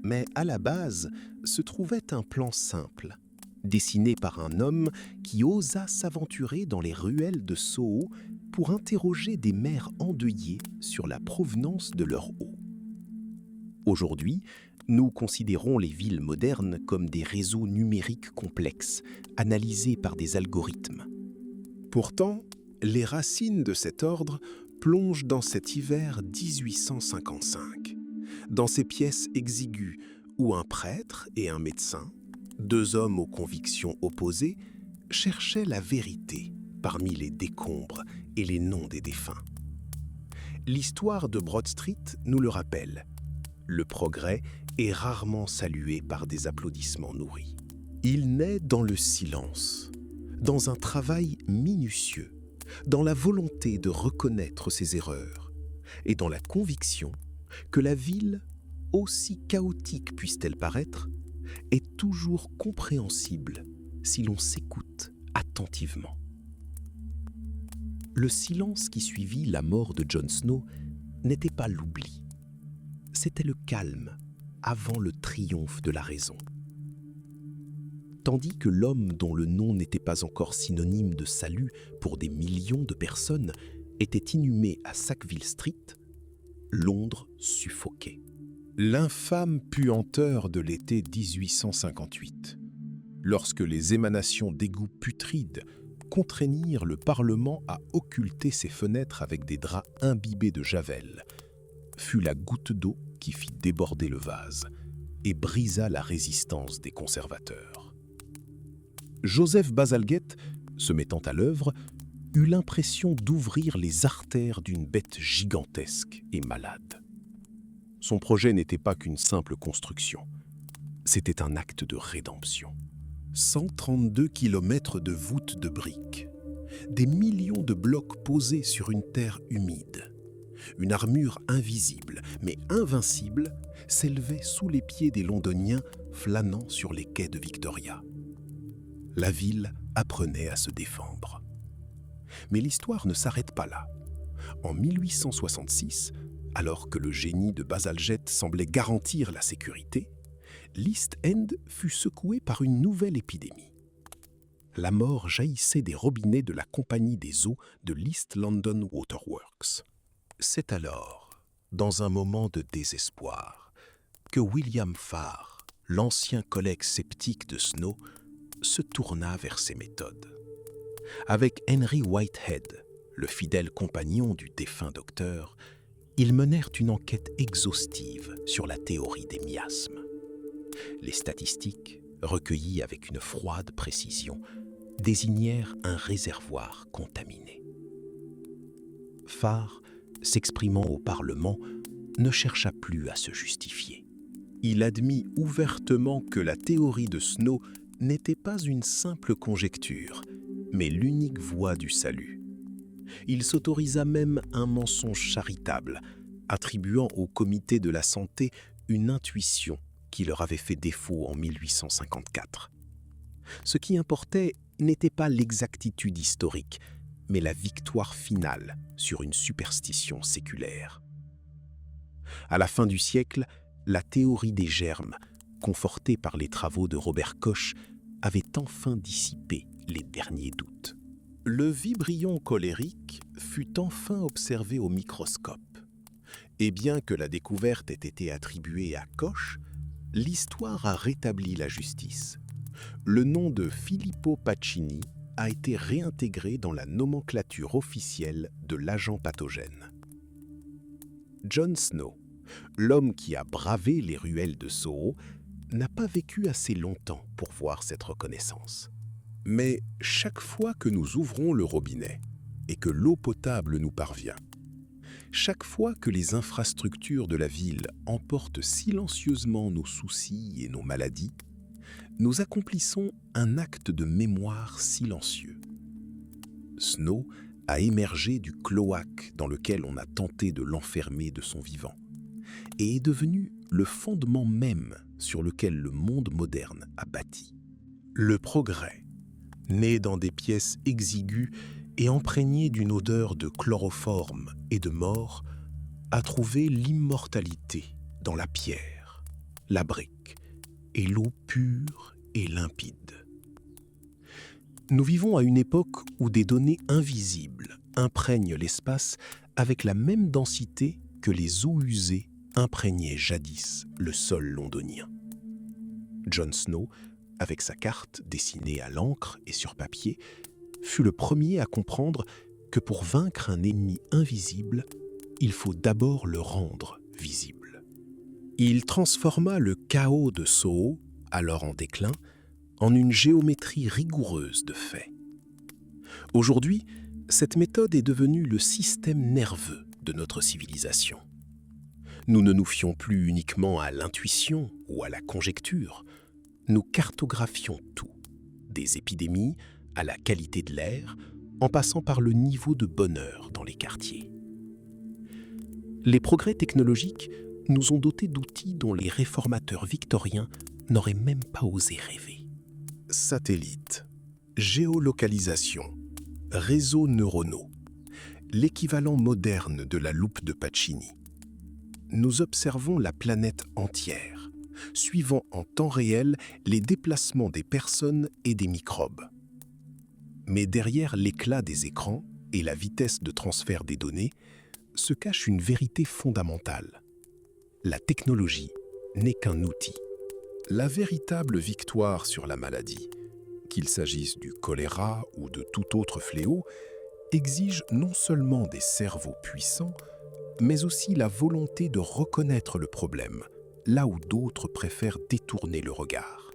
mais à la base se trouvait un plan simple, dessiné par un homme qui osa s'aventurer dans les ruelles de Soho pour interroger des mères endeuillées sur la provenance de leur eau. Aujourd'hui, nous considérons les villes modernes comme des réseaux numériques complexes, analysés par des algorithmes. Pourtant, les racines de cet ordre plongent dans cet hiver 1855, dans ces pièces exiguës où un prêtre et un médecin, deux hommes aux convictions opposées, cherchaient la vérité parmi les décombres et les noms des défunts. L'histoire de Broad Street nous le rappelle. Le progrès est rarement salué par des applaudissements nourris. Il naît dans le silence, dans un travail minutieux, dans la volonté de reconnaître ses erreurs et dans la conviction que la ville, aussi chaotique puisse-t-elle paraître, est toujours compréhensible si l'on s'écoute attentivement. Le silence qui suivit la mort de Jon Snow n'était pas l'oubli. C'était le calme avant le triomphe de la raison. Tandis que l'homme dont le nom n'était pas encore synonyme de salut pour des millions de personnes était inhumé à Sackville Street, Londres suffoquait. L'infâme puanteur de l'été 1858, lorsque les émanations d'égouts putrides contraignirent le Parlement à occulter ses fenêtres avec des draps imbibés de javel, fut la goutte d'eau qui fit déborder le vase et brisa la résistance des conservateurs. Joseph Bazalgette, se mettant à l'œuvre, eut l'impression d'ouvrir les artères d'une bête gigantesque et malade. Son projet n'était pas qu'une simple construction, c'était un acte de rédemption. 132 kilomètres de voûtes de briques, des millions de blocs posés sur une terre humide. Une armure invisible, mais invincible, s'élevait sous les pieds des Londoniens flânant sur les quais de Victoria. La ville apprenait à se défendre. Mais l'histoire ne s'arrête pas là. En 1866, alors que le génie de Bazalgette semblait garantir la sécurité, l'East End fut secoué par une nouvelle épidémie. La mort jaillissait des robinets de la compagnie des eaux de l'East London Waterworks. C'est alors, dans un moment de désespoir, que William Farr, l'ancien collègue sceptique de Snow, se tourna vers ses méthodes. Avec Henry Whitehead, le fidèle compagnon du défunt docteur, ils menèrent une enquête exhaustive sur la théorie des miasmes. Les statistiques, recueillies avec une froide précision, désignèrent un réservoir contaminé. Farr, s'exprimant au Parlement, ne chercha plus à se justifier. Il admit ouvertement que la théorie de Snow n'était pas une simple conjecture, mais l'unique voie du salut. Il s'autorisa même un mensonge charitable, attribuant au comité de la santé une intuition qui leur avait fait défaut en 1854. Ce qui importait n'était pas l'exactitude historique, mais la victoire finale sur une superstition séculaire. À la fin du siècle, la théorie des germes, confortée par les travaux de Robert Koch, avait enfin dissipé les derniers doutes. Le vibrion colérique fut enfin observé au microscope. Et bien que la découverte ait été attribuée à Koch, l'histoire a rétabli la justice. Le nom de Filippo Pacini a été réintégré dans la nomenclature officielle de l'agent pathogène. John Snow, l'homme qui a bravé les ruelles de Soho, n'a pas vécu assez longtemps pour voir cette reconnaissance. Mais chaque fois que nous ouvrons le robinet et que l'eau potable nous parvient, chaque fois que les infrastructures de la ville emportent silencieusement nos soucis et nos maladies, nous accomplissons un acte de mémoire silencieux. Snow a émergé du cloaque dans lequel on a tenté de l'enfermer de son vivant et est devenu le fondement même sur lequel le monde moderne a bâti. Le progrès, né dans des pièces exiguës et imprégné d'une odeur de chloroforme et de mort, a trouvé l'immortalité dans la pierre, la brique et l'eau pure et limpide. Nous vivons à une époque où des données invisibles imprègnent l'espace avec la même densité que les eaux usées imprégnaient jadis le sol londonien. John Snow, avec sa carte dessinée à l'encre et sur papier, fut le premier à comprendre que pour vaincre un ennemi invisible, il faut d'abord le rendre visible. Il transforma le chaos de Soho, alors en déclin, en une géométrie rigoureuse de faits. Aujourd'hui, cette méthode est devenue le système nerveux de notre civilisation. Nous ne nous fions plus uniquement à l'intuition ou à la conjecture, nous cartographions tout, des épidémies à la qualité de l'air, en passant par le niveau de bonheur dans les quartiers. Les progrès technologiques nous ont dotés d'outils dont les réformateurs victoriens n'auraient même pas osé rêver. Satellites, géolocalisation, réseaux neuronaux, l'équivalent moderne de la loupe de Pacini. Nous observons la planète entière, suivant en temps réel les déplacements des personnes et des microbes. Mais derrière l'éclat des écrans et la vitesse de transfert des données, se cache une vérité fondamentale. La technologie n'est qu'un outil. La véritable victoire sur la maladie, qu'il s'agisse du choléra ou de tout autre fléau, exige non seulement des cerveaux puissants, mais aussi la volonté de reconnaître le problème, là où d'autres préfèrent détourner le regard.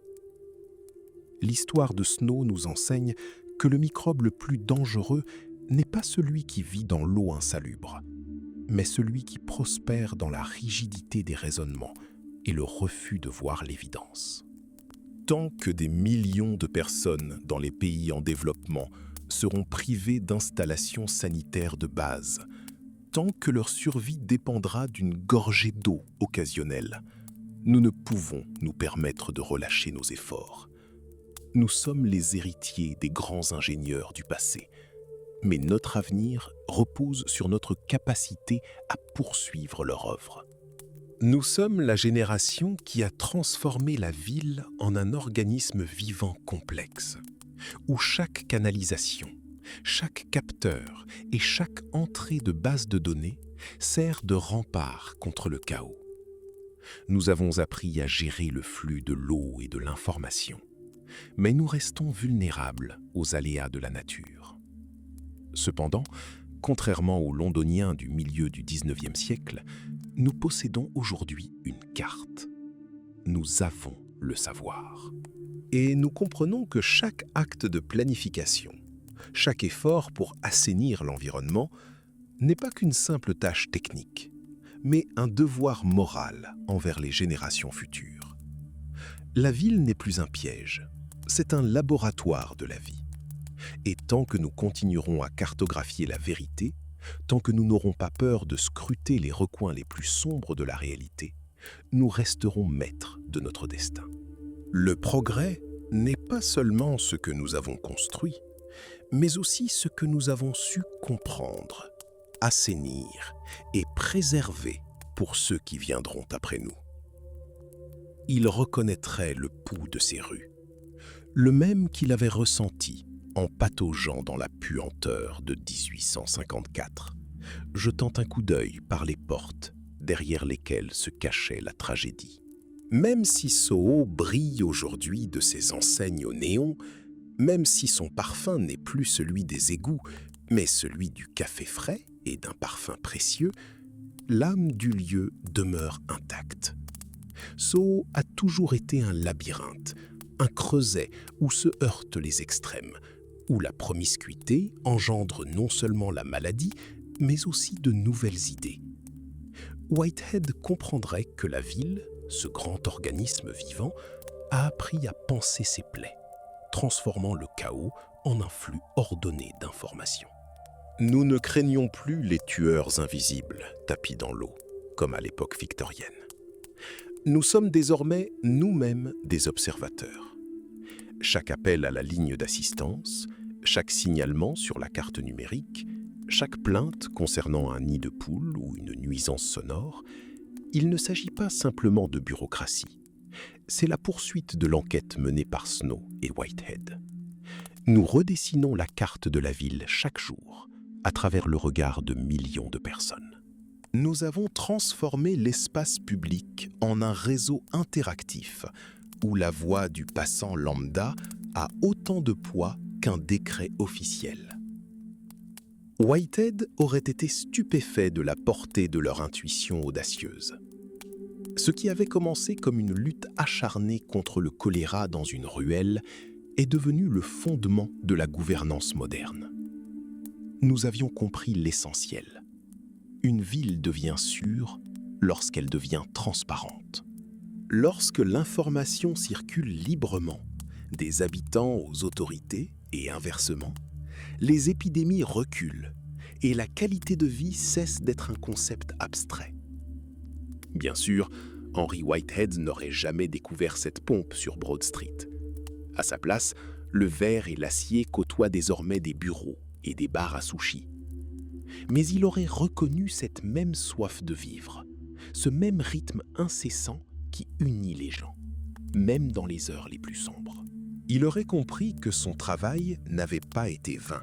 L'histoire de Snow nous enseigne que le microbe le plus dangereux n'est pas celui qui vit dans l'eau insalubre, mais celui qui prospère dans la rigidité des raisonnements et le refus de voir l'évidence. Tant que des millions de personnes dans les pays en développement seront privées d'installations sanitaires de base, tant que leur survie dépendra d'une gorgée d'eau occasionnelle, nous ne pouvons nous permettre de relâcher nos efforts. Nous sommes les héritiers des grands ingénieurs du passé, mais notre avenir repose sur notre capacité à poursuivre leur œuvre. Nous sommes la génération qui a transformé la ville en un organisme vivant complexe, où chaque canalisation, chaque capteur et chaque entrée de base de données sert de rempart contre le chaos. Nous avons appris à gérer le flux de l'eau et de l'information, mais nous restons vulnérables aux aléas de la nature. Cependant, contrairement aux Londoniens du milieu du XIXe siècle, nous possédons aujourd'hui une carte. Nous avons le savoir. Et nous comprenons que chaque acte de planification, chaque effort pour assainir l'environnement, n'est pas qu'une simple tâche technique, mais un devoir moral envers les générations futures. La ville n'est plus un piège, c'est un laboratoire de la vie. Et tant que nous continuerons à cartographier la vérité, tant que nous n'aurons pas peur de scruter les recoins les plus sombres de la réalité, nous resterons maîtres de notre destin. Le progrès n'est pas seulement ce que nous avons construit, mais aussi ce que nous avons su comprendre, assainir et préserver pour ceux qui viendront après nous. Il reconnaîtrait le pouls de ces rues, le même qu'il avait ressenti en pataugeant dans la puanteur de 1854, jetant un coup d'œil par les portes derrière lesquelles se cachait la tragédie. Même si Soho brille aujourd'hui de ses enseignes au néon, même si son parfum n'est plus celui des égouts, mais celui du café frais et d'un parfum précieux, l'âme du lieu demeure intacte. Soho a toujours été un labyrinthe, un creuset où se heurtent les extrêmes, où la promiscuité engendre non seulement la maladie, mais aussi de nouvelles idées. Whitehead comprendrait que la ville, ce grand organisme vivant, a appris à panser ses plaies, transformant le chaos en un flux ordonné d'informations. Nous ne craignons plus les tueurs invisibles tapis dans l'eau, comme à l'époque victorienne. Nous sommes désormais nous-mêmes des observateurs. Chaque appel à la ligne d'assistance, chaque signalement sur la carte numérique, chaque plainte concernant un nid de poule ou une nuisance sonore, il ne s'agit pas simplement de bureaucratie. C'est la poursuite de l'enquête menée par Snow et Whitehead. Nous redessinons la carte de la ville chaque jour, à travers le regard de millions de personnes. Nous avons transformé l'espace public en un réseau interactif où la voix du passant lambda a autant de poids qu'un décret officiel. Whitehead aurait été stupéfait de la portée de leur intuition audacieuse. Ce qui avait commencé comme une lutte acharnée contre le choléra dans une ruelle est devenu le fondement de la gouvernance moderne. Nous avions compris l'essentiel. Une ville devient sûre lorsqu'elle devient transparente. Lorsque l'information circule librement, des habitants aux autorités et inversement, les épidémies reculent et la qualité de vie cesse d'être un concept abstrait. Bien sûr, Henry Whitehead n'aurait jamais découvert cette pompe sur Broad Street. À sa place, le verre et l'acier côtoient désormais des bureaux et des bars à sushis. mais il aurait reconnu cette même soif de vivre, ce même rythme incessant qui unit les gens, même dans les heures les plus sombres. Il aurait compris que son travail n'avait pas été vain.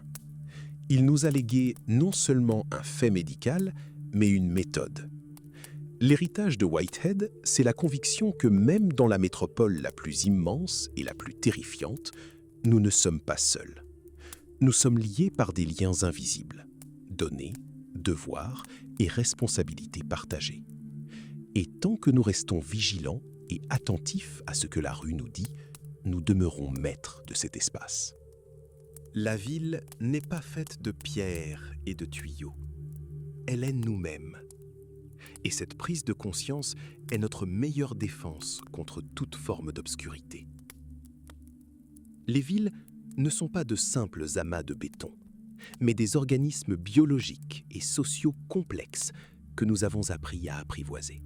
Il nous a légué non seulement un fait médical, mais une méthode. L'héritage de Whitehead, c'est la conviction que même dans la métropole la plus immense et la plus terrifiante, nous ne sommes pas seuls. Nous sommes liés par des liens invisibles, données, devoirs et responsabilités partagées. Et tant que nous restons vigilants et attentifs à ce que la rue nous dit, nous demeurons maîtres de cet espace. La ville n'est pas faite de pierres et de tuyaux. Elle est nous-mêmes. Et cette prise de conscience est notre meilleure défense contre toute forme d'obscurité. Les villes ne sont pas de simples amas de béton, mais des organismes biologiques et sociaux complexes que nous avons appris à apprivoiser.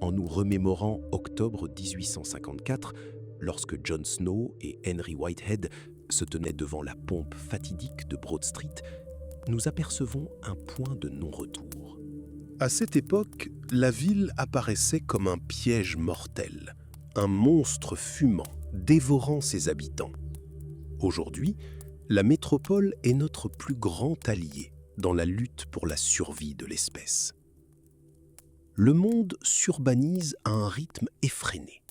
En nous remémorant octobre 1854, lorsque John Snow et Henry Whitehead se tenaient devant la pompe fatidique de Broad Street, nous apercevons un point de non-retour. À cette époque, la ville apparaissait comme un piège mortel, un monstre fumant, dévorant ses habitants. Aujourd'hui, la métropole est notre plus grand allié dans la lutte pour la survie de l'espèce. Le monde s'urbanise à un rythme effréné.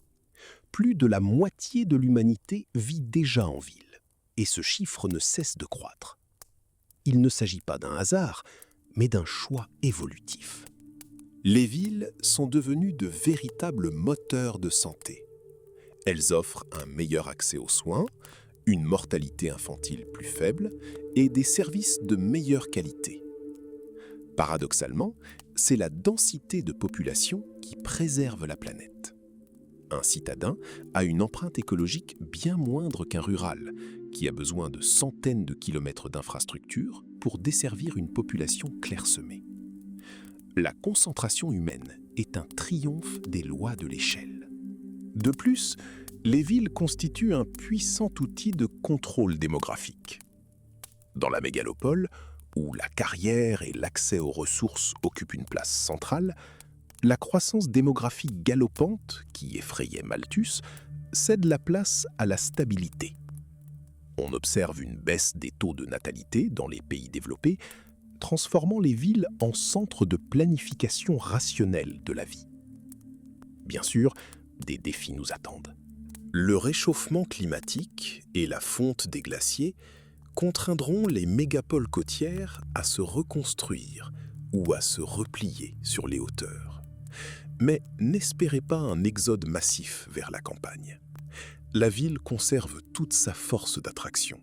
Plus de la moitié de l'humanité vit déjà en ville, et ce chiffre ne cesse de croître. Il ne s'agit pas d'un hasard, mais d'un choix évolutif. Les villes sont devenues de véritables moteurs de santé. Elles offrent un meilleur accès aux soins, une mortalité infantile plus faible et des services de meilleure qualité. Paradoxalement, c'est la densité de population qui préserve la planète. Un citadin a une empreinte écologique bien moindre qu'un rural, qui a besoin de centaines de kilomètres d'infrastructures pour desservir une population clairsemée. La concentration humaine est un triomphe des lois de l'échelle. De plus, les villes constituent un puissant outil de contrôle démographique. Dans la mégalopole, où la carrière et l'accès aux ressources occupent une place centrale, la croissance démographique galopante, qui effrayait Malthus, cède la place à la stabilité. On observe une baisse des taux de natalité dans les pays développés, transformant les villes en centres de planification rationnelle de la vie. Bien sûr, des défis nous attendent. Le réchauffement climatique et la fonte des glaciers contraindront les mégapoles côtières à se reconstruire ou à se replier sur les hauteurs. Mais n'espérez pas un exode massif vers la campagne. La ville conserve toute sa force d'attraction,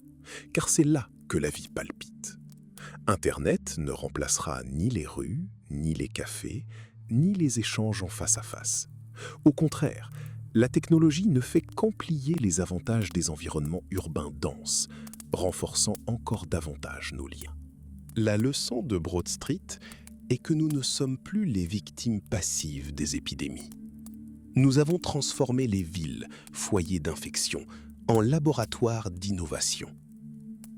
car c'est là que la vie palpite. Internet ne remplacera ni les rues, ni les cafés, ni les échanges en face à face. Au contraire, la technologie ne fait qu'amplier les avantages des environnements urbains denses, renforçant encore davantage nos liens. La leçon de Broad Street est que nous ne sommes plus les victimes passives des épidémies. Nous avons transformé les villes, foyers d'infection, en laboratoires d'innovation.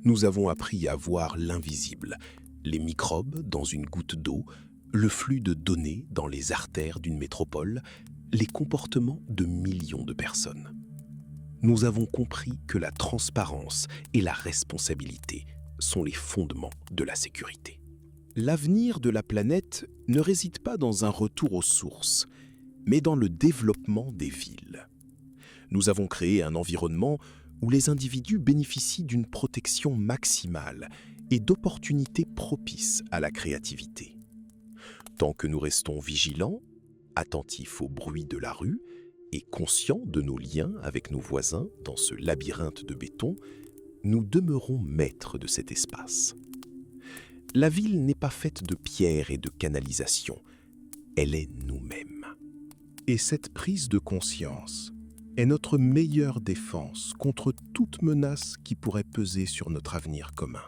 Nous avons appris à voir l'invisible, les microbes dans une goutte d'eau, le flux de données dans les artères d'une métropole, les comportements de millions de personnes. Nous avons compris que la transparence et la responsabilité sont les fondements de la sécurité. L'avenir de la planète ne réside pas dans un retour aux sources, mais dans le développement des villes. Nous avons créé un environnement où les individus bénéficient d'une protection maximale et d'opportunités propices à la créativité. Tant que nous restons vigilants, attentifs au bruit de la rue et conscients de nos liens avec nos voisins dans ce labyrinthe de béton, nous demeurons maîtres de cet espace. La ville n'est pas faite de pierres et de canalisations, elle est nous-mêmes. Et cette prise de conscience est notre meilleure défense contre toute menace qui pourrait peser sur notre avenir commun.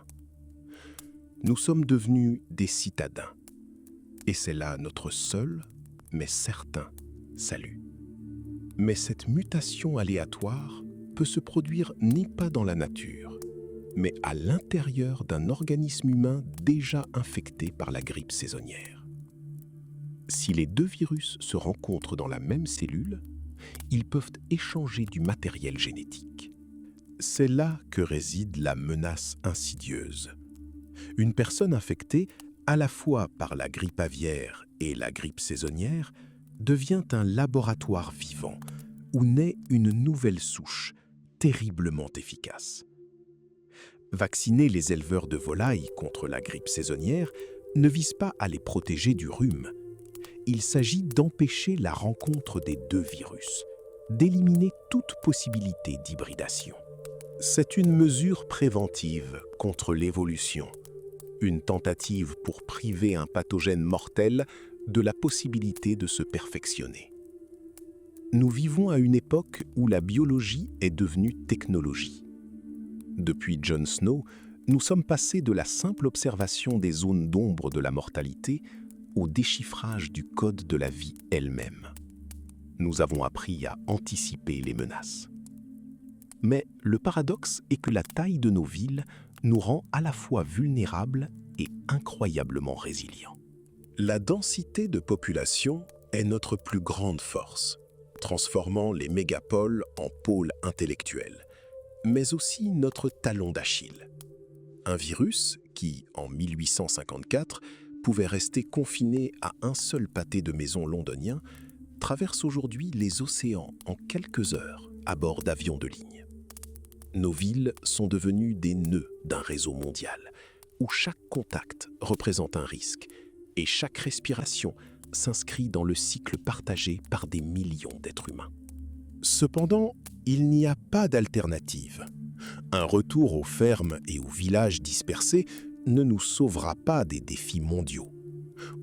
Nous sommes devenus des citadins, et c'est là notre seul, mais certain, salut. Mais cette mutation aléatoire peut se produire ni pas dans la nature, mais à l'intérieur d'un organisme humain déjà infecté par la grippe saisonnière. Si les deux virus se rencontrent dans la même cellule, ils peuvent échanger du matériel génétique. C'est là que réside la menace insidieuse. Une personne infectée à la fois par la grippe aviaire et la grippe saisonnière devient un laboratoire vivant où naît une nouvelle souche terriblement efficace. Vacciner les éleveurs de volailles contre la grippe saisonnière ne vise pas à les protéger du rhume. Il s'agit d'empêcher la rencontre des deux virus, d'éliminer toute possibilité d'hybridation. C'est une mesure préventive contre l'évolution, une tentative pour priver un pathogène mortel de la possibilité de se perfectionner. Nous vivons à une époque où la biologie est devenue technologie. Depuis Jon Snow, nous sommes passés de la simple observation des zones d'ombre de la mortalité au déchiffrage du code de la vie elle-même. Nous avons appris à anticiper les menaces. Mais le paradoxe est que la taille de nos villes nous rend à la fois vulnérables et incroyablement résilients. La densité de population est notre plus grande force, transformant les mégapoles en pôles intellectuels, mais aussi notre talon d'Achille. Un virus qui, en 1854, pouvait rester confiné à un seul pâté de maison londonien, traverse aujourd'hui les océans en quelques heures à bord d'avions de ligne. Nos villes sont devenues des nœuds d'un réseau mondial, où chaque contact représente un risque et chaque respiration s'inscrit dans le cycle partagé par des millions d'êtres humains. Cependant, il n'y a pas d'alternative. Un retour aux fermes et aux villages dispersés ne nous sauvera pas des défis mondiaux.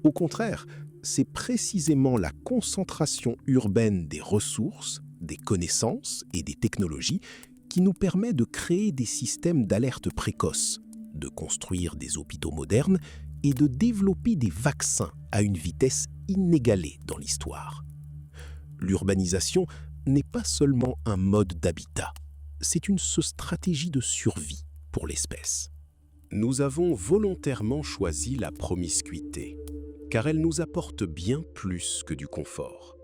Au contraire, c'est précisément la concentration urbaine des ressources, des connaissances et des technologies qui nous permet de créer des systèmes d'alerte précoce, de construire des hôpitaux modernes et de développer des vaccins à une vitesse inégalée dans l'histoire. L'urbanisation n'est pas seulement un mode d'habitat, c'est une stratégie de survie pour l'espèce. Nous avons volontairement choisi la promiscuité, car elle nous apporte bien plus que du confort.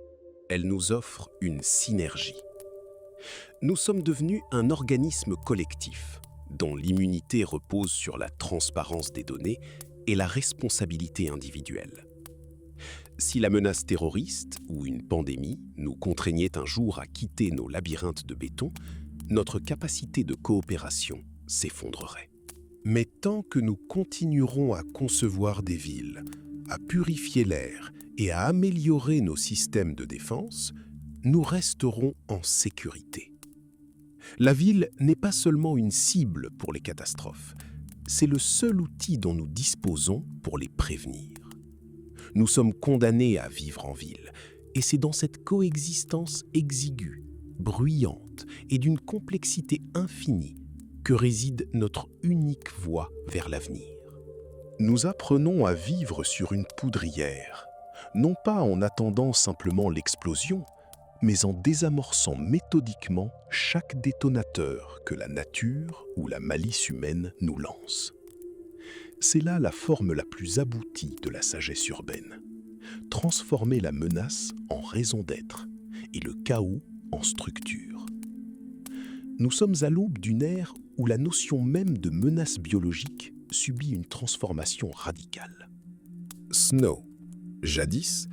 Elle nous offre une synergie. Nous sommes devenus un organisme collectif, dont l'immunité repose sur la transparence des données et la responsabilité individuelle. Si la menace terroriste ou une pandémie nous contraignait un jour à quitter nos labyrinthes de béton, notre capacité de coopération s'effondrerait. Mais tant que nous continuerons à concevoir des villes, à purifier l'air et à améliorer nos systèmes de défense, nous resterons en sécurité. La ville n'est pas seulement une cible pour les catastrophes, c'est le seul outil dont nous disposons pour les prévenir. Nous sommes condamnés à vivre en ville, et c'est dans cette coexistence exiguë, bruyante et d'une complexité infinie que réside notre unique voie vers l'avenir. Nous apprenons à vivre sur une poudrière, non pas en attendant simplement l'explosion, mais en désamorçant méthodiquement chaque détonateur que la nature ou la malice humaine nous lance. C'est là la forme la plus aboutie de la sagesse urbaine. Transformer la menace en raison d'être et le chaos en structure. Nous sommes à l'aube d'une ère où la notion même de menace biologique subit une transformation radicale. Snow, jadis,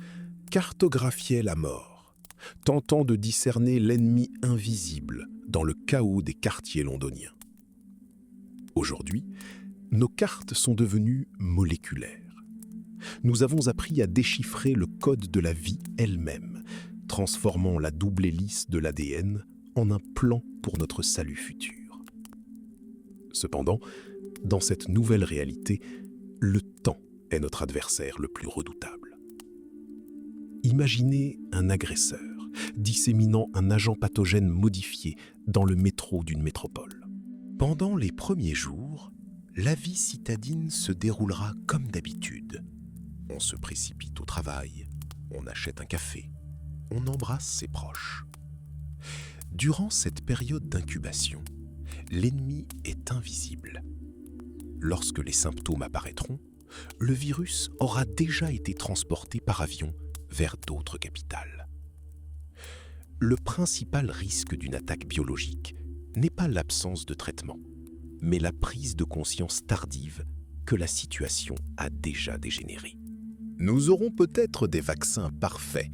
cartographiait la mort, tentant de discerner l'ennemi invisible dans le chaos des quartiers londoniens. Aujourd'hui, nos cartes sont devenues moléculaires. Nous avons appris à déchiffrer le code de la vie elle-même, transformant la double hélice de l'ADN en un plan pour notre salut futur. Cependant, dans cette nouvelle réalité, le temps est notre adversaire le plus redoutable. Imaginez un agresseur disséminant un agent pathogène modifié dans le métro d'une métropole. Pendant les premiers jours, la vie citadine se déroulera comme d'habitude. On se précipite au travail, on achète un café, on embrasse ses proches. Durant cette période d'incubation, l'ennemi est invisible. Lorsque les symptômes apparaîtront, le virus aura déjà été transporté par avion vers d'autres capitales. Le principal risque d'une attaque biologique n'est pas l'absence de traitement, mais la prise de conscience tardive que la situation a déjà dégénéré. Nous aurons peut-être des vaccins parfaits,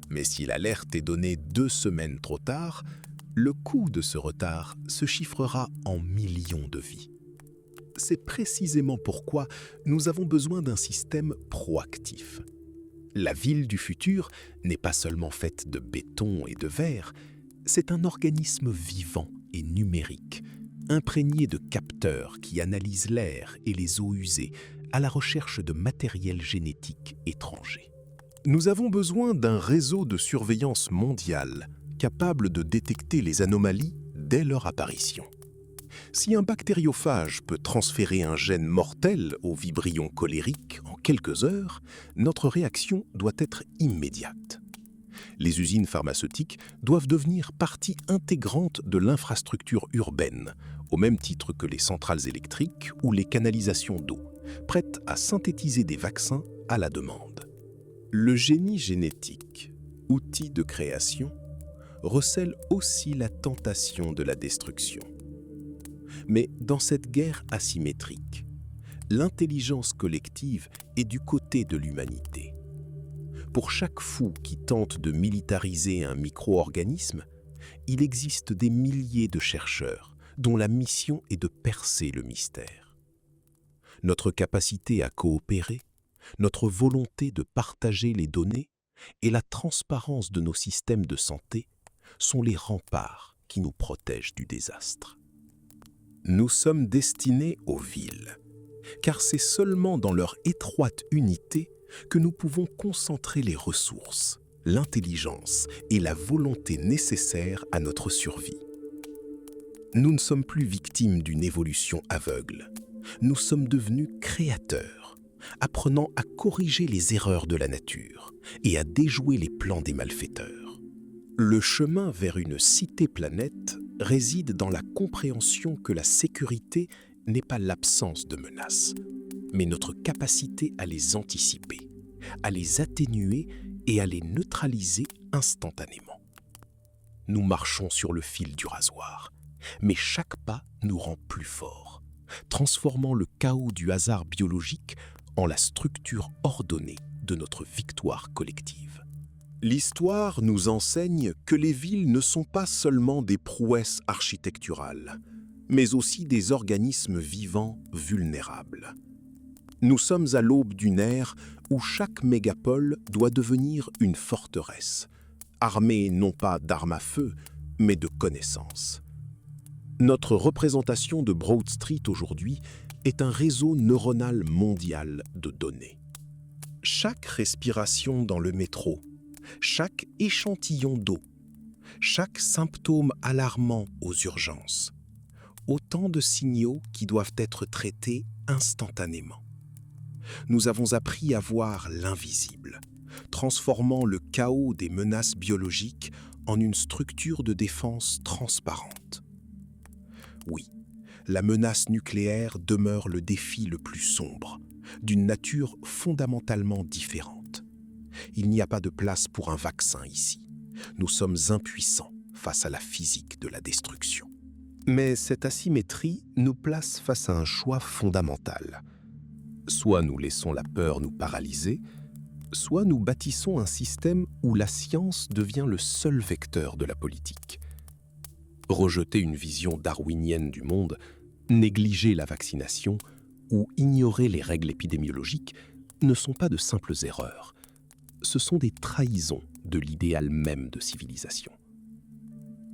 mais si l'alerte est donnée 2 semaines trop tard, le coût de ce retard se chiffrera en millions de vies. C'est précisément pourquoi nous avons besoin d'un système proactif. La ville du futur n'est pas seulement faite de béton et de verre, c'est un organisme vivant et numérique, imprégné de capteurs qui analysent l'air et les eaux usées à la recherche de matériel génétique étranger. Nous avons besoin d'un réseau de surveillance mondiale capable de détecter les anomalies dès leur apparition. Si un bactériophage peut transférer un gène mortel au vibrion colérique en quelques heures, notre réaction doit être immédiate. Les usines pharmaceutiques doivent devenir partie intégrante de l'infrastructure urbaine, au même titre que les centrales électriques ou les canalisations d'eau, prêtes à synthétiser des vaccins à la demande. Le génie génétique, outil de création, recèle aussi la tentation de la destruction. Mais dans cette guerre asymétrique, l'intelligence collective est du côté de l'humanité. Pour chaque fou qui tente de militariser un micro-organisme, il existe des milliers de chercheurs dont la mission est de percer le mystère. Notre capacité à coopérer, notre volonté de partager les données et la transparence de nos systèmes de santé sont les remparts qui nous protègent du désastre. Nous sommes destinés aux villes, car c'est seulement dans leur étroite unité que nous pouvons concentrer les ressources, l'intelligence et la volonté nécessaires à notre survie. Nous ne sommes plus victimes d'une évolution aveugle. Nous sommes devenus créateurs, apprenant à corriger les erreurs de la nature et à déjouer les plans des malfaiteurs. Le chemin vers une cité-planète réside dans la compréhension que la sécurité n'est pas l'absence de menaces, mais notre capacité à les anticiper, à les atténuer et à les neutraliser instantanément. Nous marchons sur le fil du rasoir, mais chaque pas nous rend plus forts, transformant le chaos du hasard biologique en la structure ordonnée de notre victoire collective. L'histoire nous enseigne que les villes ne sont pas seulement des prouesses architecturales, mais aussi des organismes vivants vulnérables. Nous sommes à l'aube d'une ère où chaque mégapole doit devenir une forteresse, armée non pas d'armes à feu, mais de connaissances. Notre représentation de Broad Street aujourd'hui est un réseau neuronal mondial de données. Chaque respiration dans le métro, chaque échantillon d'eau, chaque symptôme alarmant aux urgences, autant de signaux qui doivent être traités instantanément. Nous avons appris à voir l'invisible, transformant le chaos des menaces biologiques en une structure de défense transparente. Oui, la menace nucléaire demeure le défi le plus sombre, d'une nature fondamentalement différente. Il n'y a pas de place pour un vaccin ici. Nous sommes impuissants face à la physique de la destruction. Mais cette asymétrie nous place face à un choix fondamental. Soit nous laissons la peur nous paralyser, soit nous bâtissons un système où la science devient le seul vecteur de la politique. Rejeter une vision darwinienne du monde, négliger la vaccination ou ignorer les règles épidémiologiques ne sont pas de simples erreurs. Ce sont des trahisons de l'idéal même de civilisation.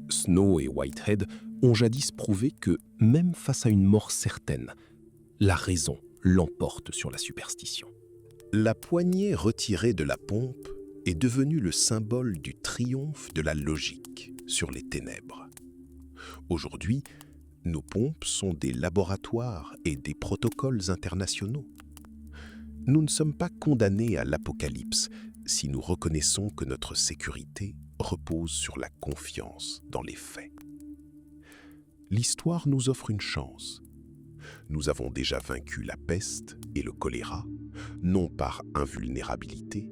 Snow et Whitehead ont jadis prouvé que, même face à une mort certaine, la raison l'emporte sur la superstition. La poignée retirée de la pompe est devenue le symbole du triomphe de la logique sur les ténèbres. Aujourd'hui, nos pompes sont des laboratoires et des protocoles internationaux. Nous ne sommes pas condamnés à l'apocalypse si nous reconnaissons que notre sécurité repose sur la confiance dans les faits. l'histoire nous offre une chance. Nous avons déjà vaincu la peste et le choléra, non par invulnérabilité,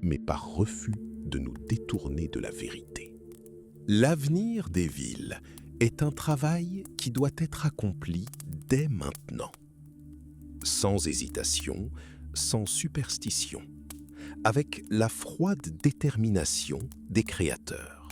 mais par refus de nous détourner de la vérité. L'avenir des villes est un travail qui doit être accompli dès maintenant, sans hésitation, sans superstition, avec la froide détermination des créateurs.